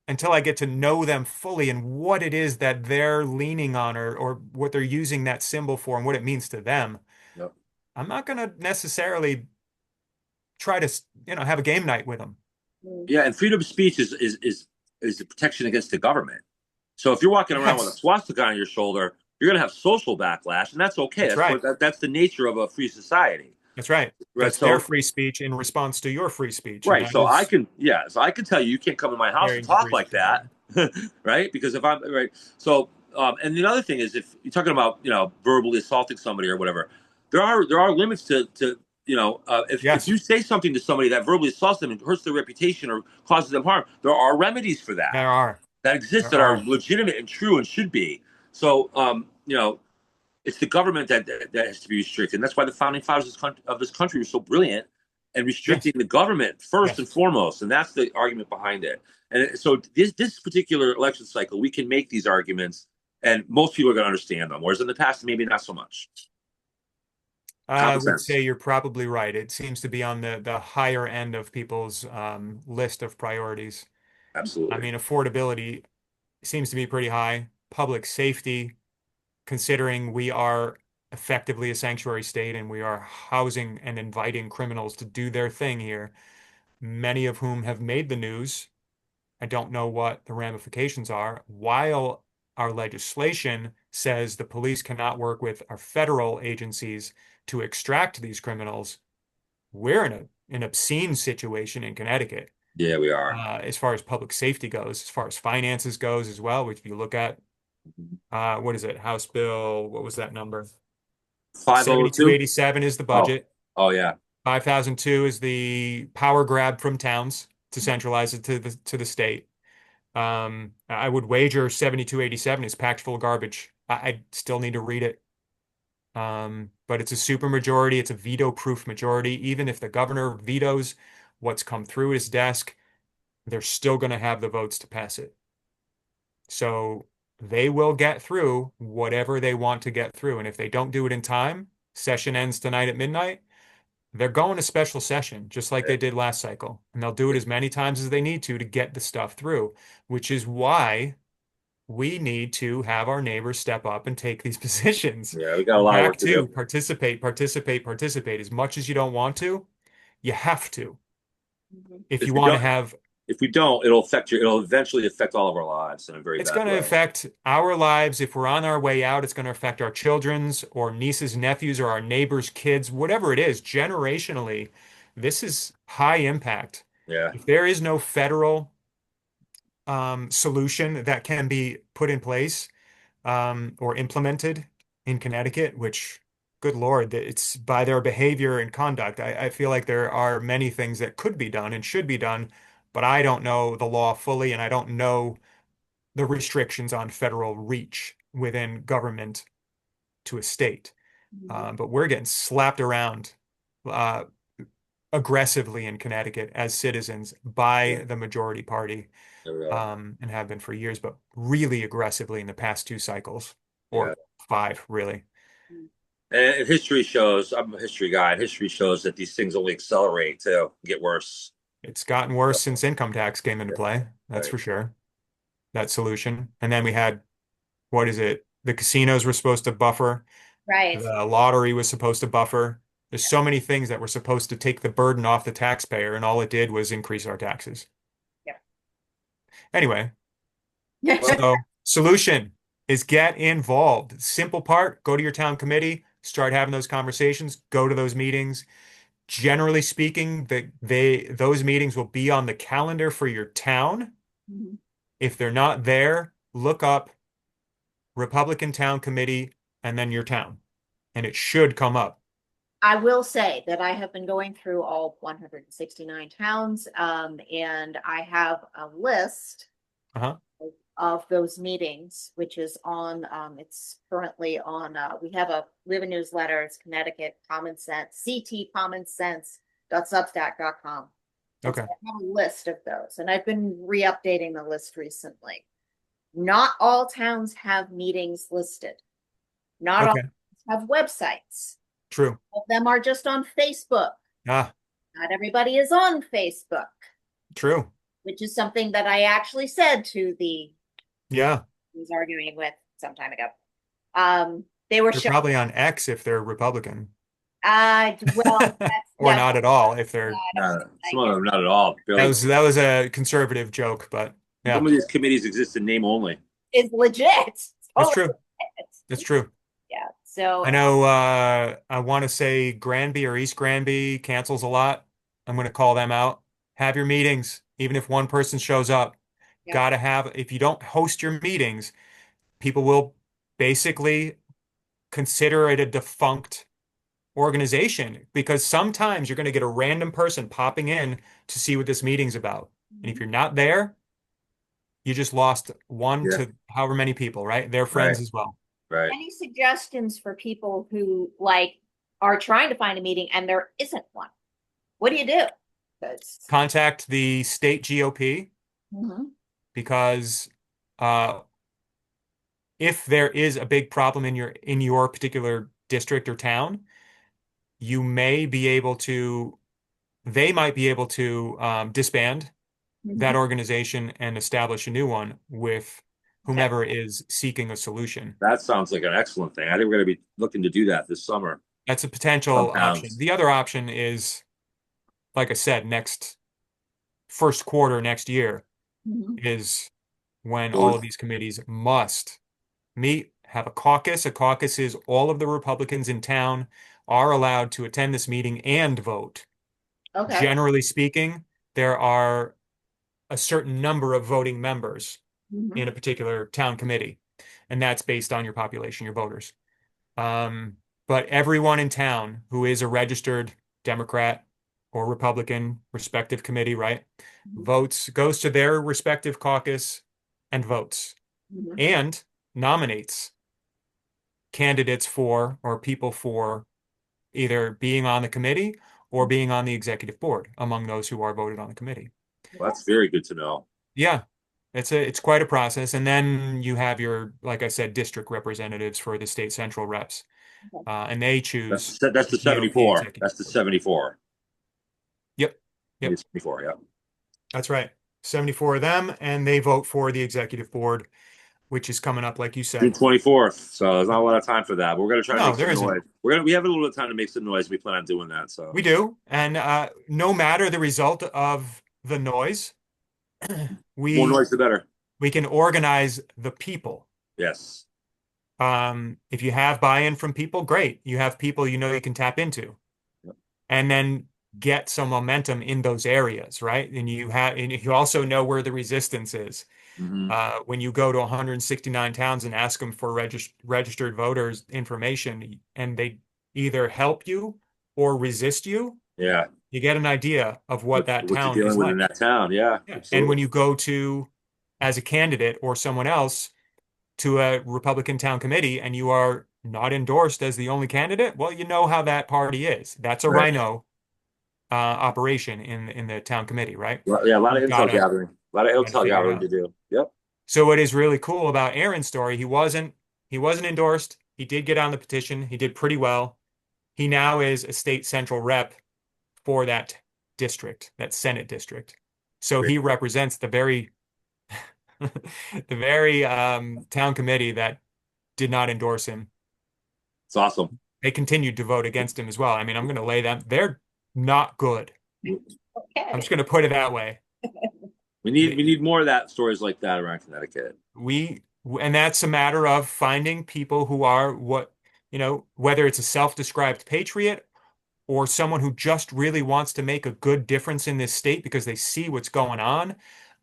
until I get to know them fully and what it is that they're leaning on, or what they're using that symbol for and what it means to them, yep. I'm not going to necessarily try to, have a game night with them. Mm. Yeah. And freedom of speech is the protection against the government. So if you're walking around with a Yes, swastika on your shoulder, you're going to have social backlash, and that's okay. that's right. That's the nature of a free society, That's right. right? That's their So free speech in response to your free speech. And right. that So I is can, yeah. So I can tell you, you can't come in my house and varying talk degrees of like that, freedom. right? Because if I'm right, so and the other thing is, if you're talking about verbally assaulting somebody or whatever, there are limits to if Yes, you say something to somebody that verbally assaults them and hurts their reputation or causes them harm, there are remedies for that there are. that exist There that are are. legitimate and true and should be. So it's the government that has to be restricted. And that's why the founding fathers of this country were so brilliant and Yes, restricting the government first and yes. foremost. And that's the argument behind it. And so this particular election cycle, we can make these arguments, and most people are going to understand them. Whereas in the past, maybe not so much. I Common would sense. say you're probably right. It seems to be on the higher end of people's list of priorities. I Absolutely. mean, affordability seems to be pretty high. Public safety, considering we are effectively a sanctuary state and we are housing and inviting criminals to do their thing here, many of whom have made the news. I don't know what the ramifications are. While our legislation says the police cannot work with our federal agencies to extract these criminals, we're in an obscene situation in Connecticut, Yeah, we are. as far as public safety goes, as far as finances goes as well. Which if you look at, what is it? House Bill, what was that number? 502. 7287 is the Oh, budget. oh yeah. 5002 is the power grab from towns to centralize it to the state. I would wager 7287 is packed full of garbage. I still need to read it. But it's a super majority. It's a veto-proof majority. Even if the governor vetoes what's come through his desk, they're still going to have the votes to pass it. So they will get through whatever they want to get through. And if they don't do it in time, session ends tonight at midnight. They're going to special session, just like they did last cycle. And they'll do it as many times as they need to get the stuff through, which is why we need to have our neighbors step up and take these positions. Yeah, we got a You lot of have work to do. to participate, participate, participate. As much as you don't want to, you have to. Mhm. If you If we want to don't, have, if we don't, it'll eventually affect all of our lives in a very it's bad going to way. affect our lives. If we're on our way out, it's going to affect our children's or nieces, nephews, or our neighbors' kids, whatever it is, generationally. This is high impact. Yeah. If there is no federal solution that can be put in place, or implemented in Connecticut, which, good Lord, it's by their behavior and conduct. I feel like there are many things that could be done and should be done, but I don't know the law fully, and I don't know the restrictions on federal reach within government to a state. Mhm. But we're getting slapped around uh, aggressively in Connecticut as citizens Yeah. by the majority party, There we are. and have been for years, but really aggressively in the past two cycles, Yeah. or five, really. And history shows, I'm a history guy, and history shows that these things only accelerate to get worse. It's gotten worse since income tax came into Yeah, play, that's right. for sure. That solution. And then we had, what is it? The casinos were supposed to buffer, Right. the lottery was supposed to buffer. There's so many things that were supposed to take the burden off the taxpayer, and all it did was increase our taxes. Anyway, Yeah. so solution is get involved. Simple part, go to your town committee, start having those conversations, go to those meetings. Generally speaking, those meetings will be on the calendar for your town. Mhm. If they're not there, look up Republican Town Committee and then your town, and it should come up. I will say that I have been going through all 169 towns, and I have a list Uh-huh. of those meetings, which is on, it's currently on, we have a Live newsletter, it's Connecticut Common Sense, CT Common Sense.substack.com. Okay. So I have a list of those, and I've been re-updating the list recently. Not all towns have meetings listed. Not all Okay. towns have websites. True. All of them are just on Facebook. Ah, Not everybody is on Facebook, true. which is something that I actually said to the Yeah. I was arguing with some time ago. They were They're shocked. probably on X if they're Republican. Well, that's, Or yeah, not at all if they're Some of them not at all. Barely. that was a conservative joke, but yeah. Some of these committees exist in name only. is legit. That's Totally true. legit. That's true. Yeah. So I know I want to say Granby or East Granby cancels a lot. I'm going to call them out. Have your meetings, even if one person shows up. Yeah. Gotta have, if you don't host your meetings, people will basically consider it a defunct organization because sometimes you're going to get a random person popping in to see what this meeting's about. And if you're not there, you just lost one Yeah. to however many people, right? They're friends Right. as well. Right. any suggestions for people who are trying to find a meeting and there isn't one? What do you do? Because Contact the state GOP because if there is a big problem in your particular district or town, you may be able to, they might be able to disband that organization and establish a new one with whomever is seeking a solution. That sounds like an excellent thing. I think we're going to be looking to do that this summer. That's a potential Some towns. option. The other option is, like I said, first quarter next year is when all of these committees must meet, have a caucus. A caucus is all of the Republicans in town are allowed to attend this meeting and vote. Okay. Generally speaking, there are a certain number of voting members in a particular town committee, and that's based on your population, your voters. But everyone in town who is a registered Democrat or Republican respective committee, right, goes to their respective caucus and votes and nominates candidates for or people for either being on the committee or being on the executive board among those who are voted on the committee. Well, that's very good to know. Yeah, it's quite a process. And then you have your, like I said, district representatives for the state central reps. And they choose That's the GOP 74. executive That's the board. 74. Yep. It's 74, yeah. That's right. 74 of them, and they vote for the executive board, which is coming up, like you June said. 24th. So there's not a lot of time for that. But we're going to try to No, make there some isn't. noise. We have a little bit of time to make some noise. We plan on doing that. So We do. And no matter the result of the noise, more noise, the better. we can organize the people. Yes. If you have buy-in from people, great. You have people you know you can tap into. Yep. And then get some momentum in those areas, right? And you also know where the resistance is. When you go to 169 towns and ask them for registered voters information, and they either help you or resist you, Yeah. you get an idea of what that you're town dealing is with like. in that town. Yeah. Yeah. And when you go to, as a candidate or someone else, to a Republican town committee and you are not endorsed as the only candidate, well, you know how that party is. That's a rhino operation in the town committee, right? Yeah, a lot of intel gathering. A lot of intel figure it gathering out. to do. Yep. So what is really cool about Aaron's story, he wasn't endorsed. He did get on the petition. He did pretty well. He now is a state central rep for that district, that Senate district. So he represents the very town committee that did not endorse him. It's awesome. They continued to vote against him as well. I mean, I'm going to lay them. They're not good. Okay. I'm just going to put it that way. We need more of that, stories like that around Connecticut. And that's a matter of finding people who are whether it's a self-described patriot or someone who just really wants to make a good difference in this state because they see what's going on.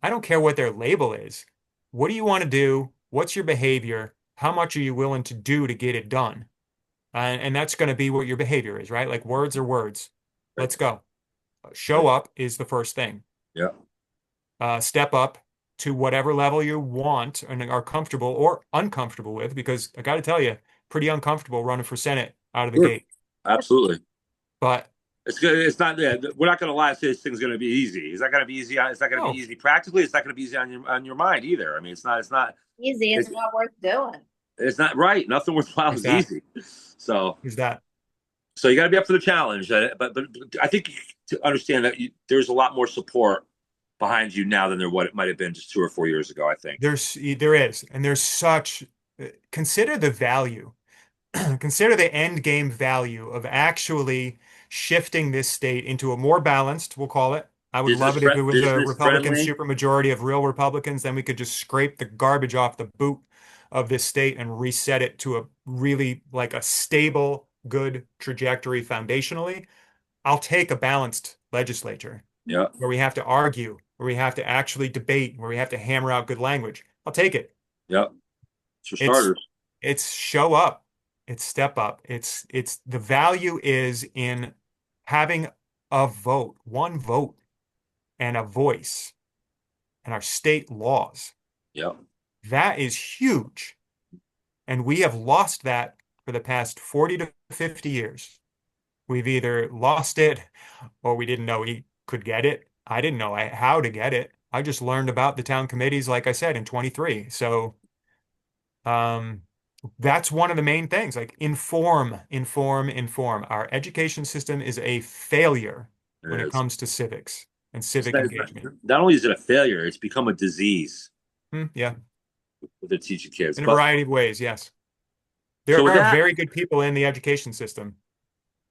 I don't care what their label is. what do you want to do? What's your behavior? How much are you willing to do to get it done? And that's going to be what your behavior is, right? Like words are words. Let's go. Show up is the first thing. Yeah. Step up to whatever level you want and are comfortable or uncomfortable with, because I got to tell you, pretty uncomfortable running for Senate out of the Sure. gate. Absolutely. But It's good. It's not. Yeah, we're not going to lie and say this thing's going to be easy. It's not going to be easy. It's not going to be no, easy practically. It's not going to be easy on your mind either. I mean, it's not. It's not. Easy, it's It's, not worth doing. it's not right. Nothing worthwhile is is that easy. So is that so you got to be up for the challenge. But I think to understand that there's a lot more support behind you now than what it might have been just 2 or 4 years ago. I think. there is, and there's such consider the value. Consider the end game value of actually shifting this state into a more balanced, we'll call it. I would love it if it was a Business Republican friendly. supermajority of real Republicans. Then we could just scrape the garbage off the boot of this state and reset it to a really like a stable, good trajectory foundationally. I'll take a balanced legislature Yeah. where we have to argue, where we have to actually debate, where we have to hammer out good language. I'll take it. Yeah. For It's starters. it's show up. It's step up. It's the value is in having a vote, one vote and a voice in our state laws. Yeah. That is huge. And we have lost that for the past 40 to 50 years. We've either lost it or we didn't know we could get it. I didn't know how to get it. I just learned about the town committees, like I said, in 23. So Um, that's one of the main things, like inform, inform, inform. Our education system is a failure It when it is. comes to civics and It's civic engagement. not only is it a failure, it's become a disease Yeah, with the teaching kids. in a But variety of ways, yes. so There with are that, very good people in the education system.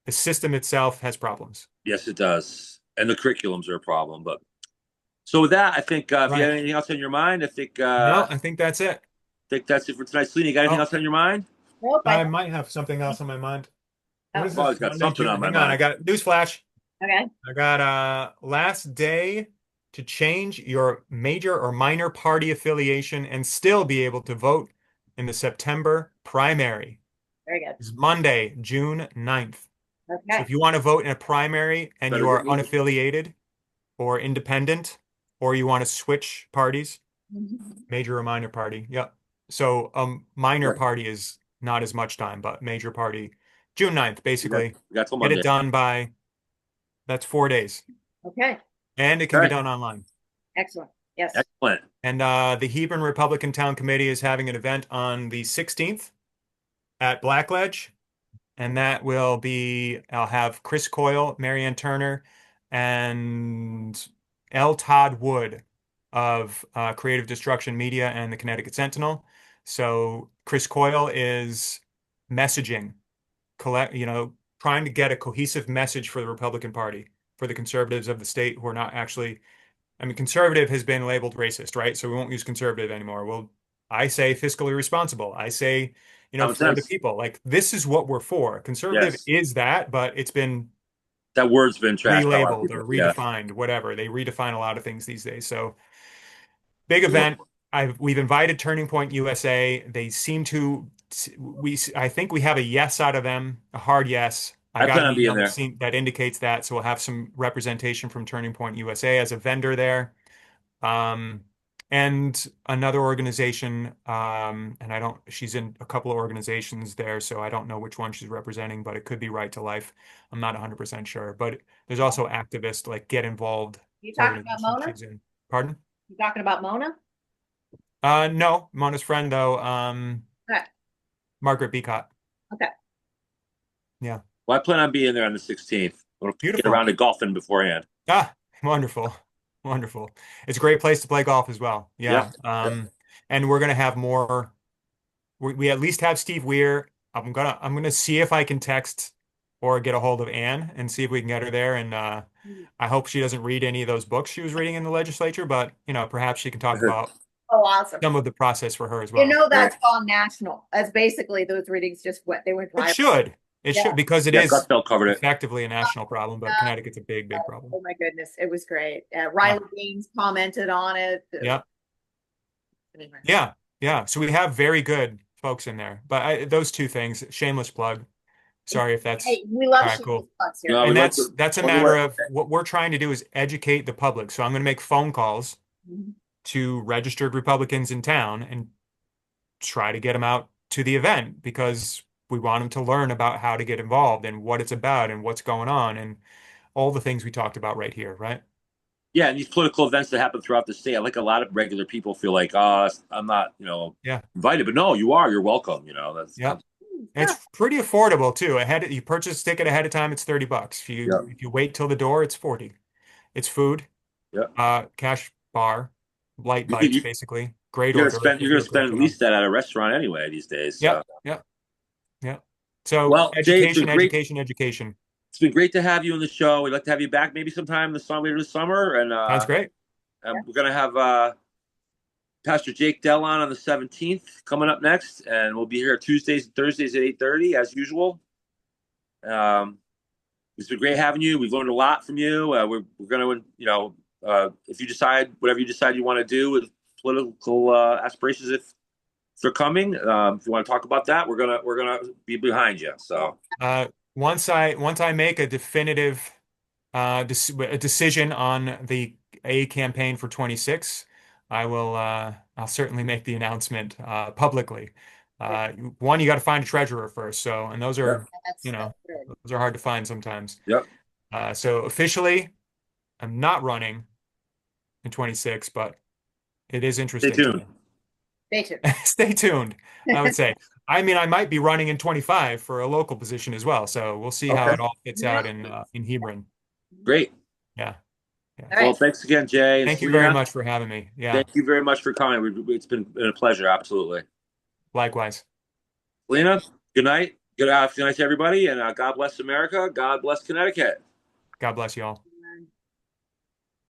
The system itself has problems. yes, it does. And the curriculums are a problem. But so with that, I think if you Right. have anything else on your mind, No, I think that's it. think that's it for tonight. Selena, you got anything Oh, else on your mind? Nope, I might have something else on my mind. What oh, is I've always this? got Monday, something June. on my Hang on, I mind. got newsflash. okay. I got last day to change your major or minor party affiliation and still be able to vote in the September primary. Very good. It's Monday, June 9th. So Okay. if you want to vote in a primary and Better you get are moving. unaffiliated or independent, or you want to switch parties, Mhm. major or minor party. Yep. So minor Right. party is not as much time, but major party, June 9th, basically. We got till Get Monday. it done by, that's 4 days. Okay, And it can be Okay. done online. excellent. Yes. Excellent. And the Hebron Republican Town Committee is having an event on the 16th at Blackledge. And that will be, I'll have Chris Coyle, Marianne Turner, and L. Todd Wood of Creative Destruction Media and the Connecticut Sentinel. So Chris Coyle is messaging, trying to get a cohesive message for the Republican Party, for the conservatives of the state who are not actually, I mean, conservative has been labeled racist, right? So we won't use conservative anymore. Well, I say fiscally responsible. I say, Common for the sense. people. Like this is what we're for. Conservative Yes. is that, but it's been That word's been trashed by a lot of relabeled people. or Yeah. redefined, whatever. They redefine a lot of things these days. So big Yeah. event. We've invited Turning Point USA. They seem to I think we have a yes out of them, a hard yes. I I got plan an on being email there. that indicates that. So we'll have some representation from Turning Point USA as a vendor there. Um, and another organization, and she's in a couple of organizations there, so I don't know which one she's representing, but it could be Right to Life. I'm not 100% sure. But there's also activists like Get Involved You talking about organization Mona? she's in. Pardon? You talking about Mona? No, Mona's friend though, Okay, Margaret Beacott. okay. Yeah. Well, I plan on being there on the 16th. We'll get Beautiful. around to golfing beforehand. Ah, wonderful. Wonderful. It's a great place to play golf as well. Yeah. Yeah. And we're gonna have more. We at least have Steve Weir. I'm gonna see if I can text or get a hold of Anne and see if we can get her there. And I hope she doesn't read any of those books she was reading in the legislature, but perhaps she can talk about Oh, awesome. some of the process for her as You well. know, that's gone national. That's basically those readings just they went It viral. should. It Yeah. should because it Yeah, is Gutfeld covered it. effectively a national problem, but Connecticut's a big, big problem. Oh my goodness, it was great. Riley Gaines commented on it. Yeah. anywhere. Yeah, yeah. So we have very good folks in there, but those two things, shameless plug. Sorry if that's Hey, we love all right, shameless cool. plugs here. No, we And like that's a well, we like- matter of what we're trying to do is educate the public. So I'm going to make phone calls Mhm. to registered Republicans in town and try to get them out to the event because we want them to learn about how to get involved and what it's about and what's going on and all the things we talked about right here, right? Yeah, and these political events that happen throughout the state, I like a lot of regular people feel like, oh, I'm not, Yeah, invited, but no, you are. You're welcome. That's yeah. And it's pretty affordable too. You purchase a ticket ahead of time, it's $30. yeah, If you wait till the door, it's 40. It's food, yeah. cash bar, light You, bites, you, basically. Great you're gonna order spend if you're gonna you're a spend great at job. least that at a restaurant anyway these days. Yep, So, yep, yep. So well, Jay, education, education, education. it's been great to have you on the show. We'd like to have you back maybe sometime later this summer, and Sounds great. we're gonna have Pastor Jake Dell on the 17th coming up next, and we'll be here Tuesdays and Thursdays at 8:30 as usual. Um, it's been great having you. We've learned a lot from you. We're going to, if you decide whatever you decide you want to do with political aspirations, if they're coming, if you want to talk about that, we're gonna be behind you. So Once I make a definitive a decision on the A campaign for 26, I'll certainly make the announcement publicly. One, you got to find a treasurer first. So, and those yep, are, you That's know, good. those are hard to find sometimes. yep. So officially, I'm not running in 26, but it is Stay interesting to tuned. me. Stay tuned. Stay tuned, I would say. I mean, I might be running in 25 for a local position as well. So we'll see how Okay, it all fits out in Hebron. great. Yeah. Yeah. All Well, right. thanks again, Jay and Thank you very Selena. much for having me. Yeah. Thank you very much for coming. It's been a pleasure. Absolutely. Likewise. Selena, good night. Good night to everybody, and God bless America. God bless Connecticut. God bless you all.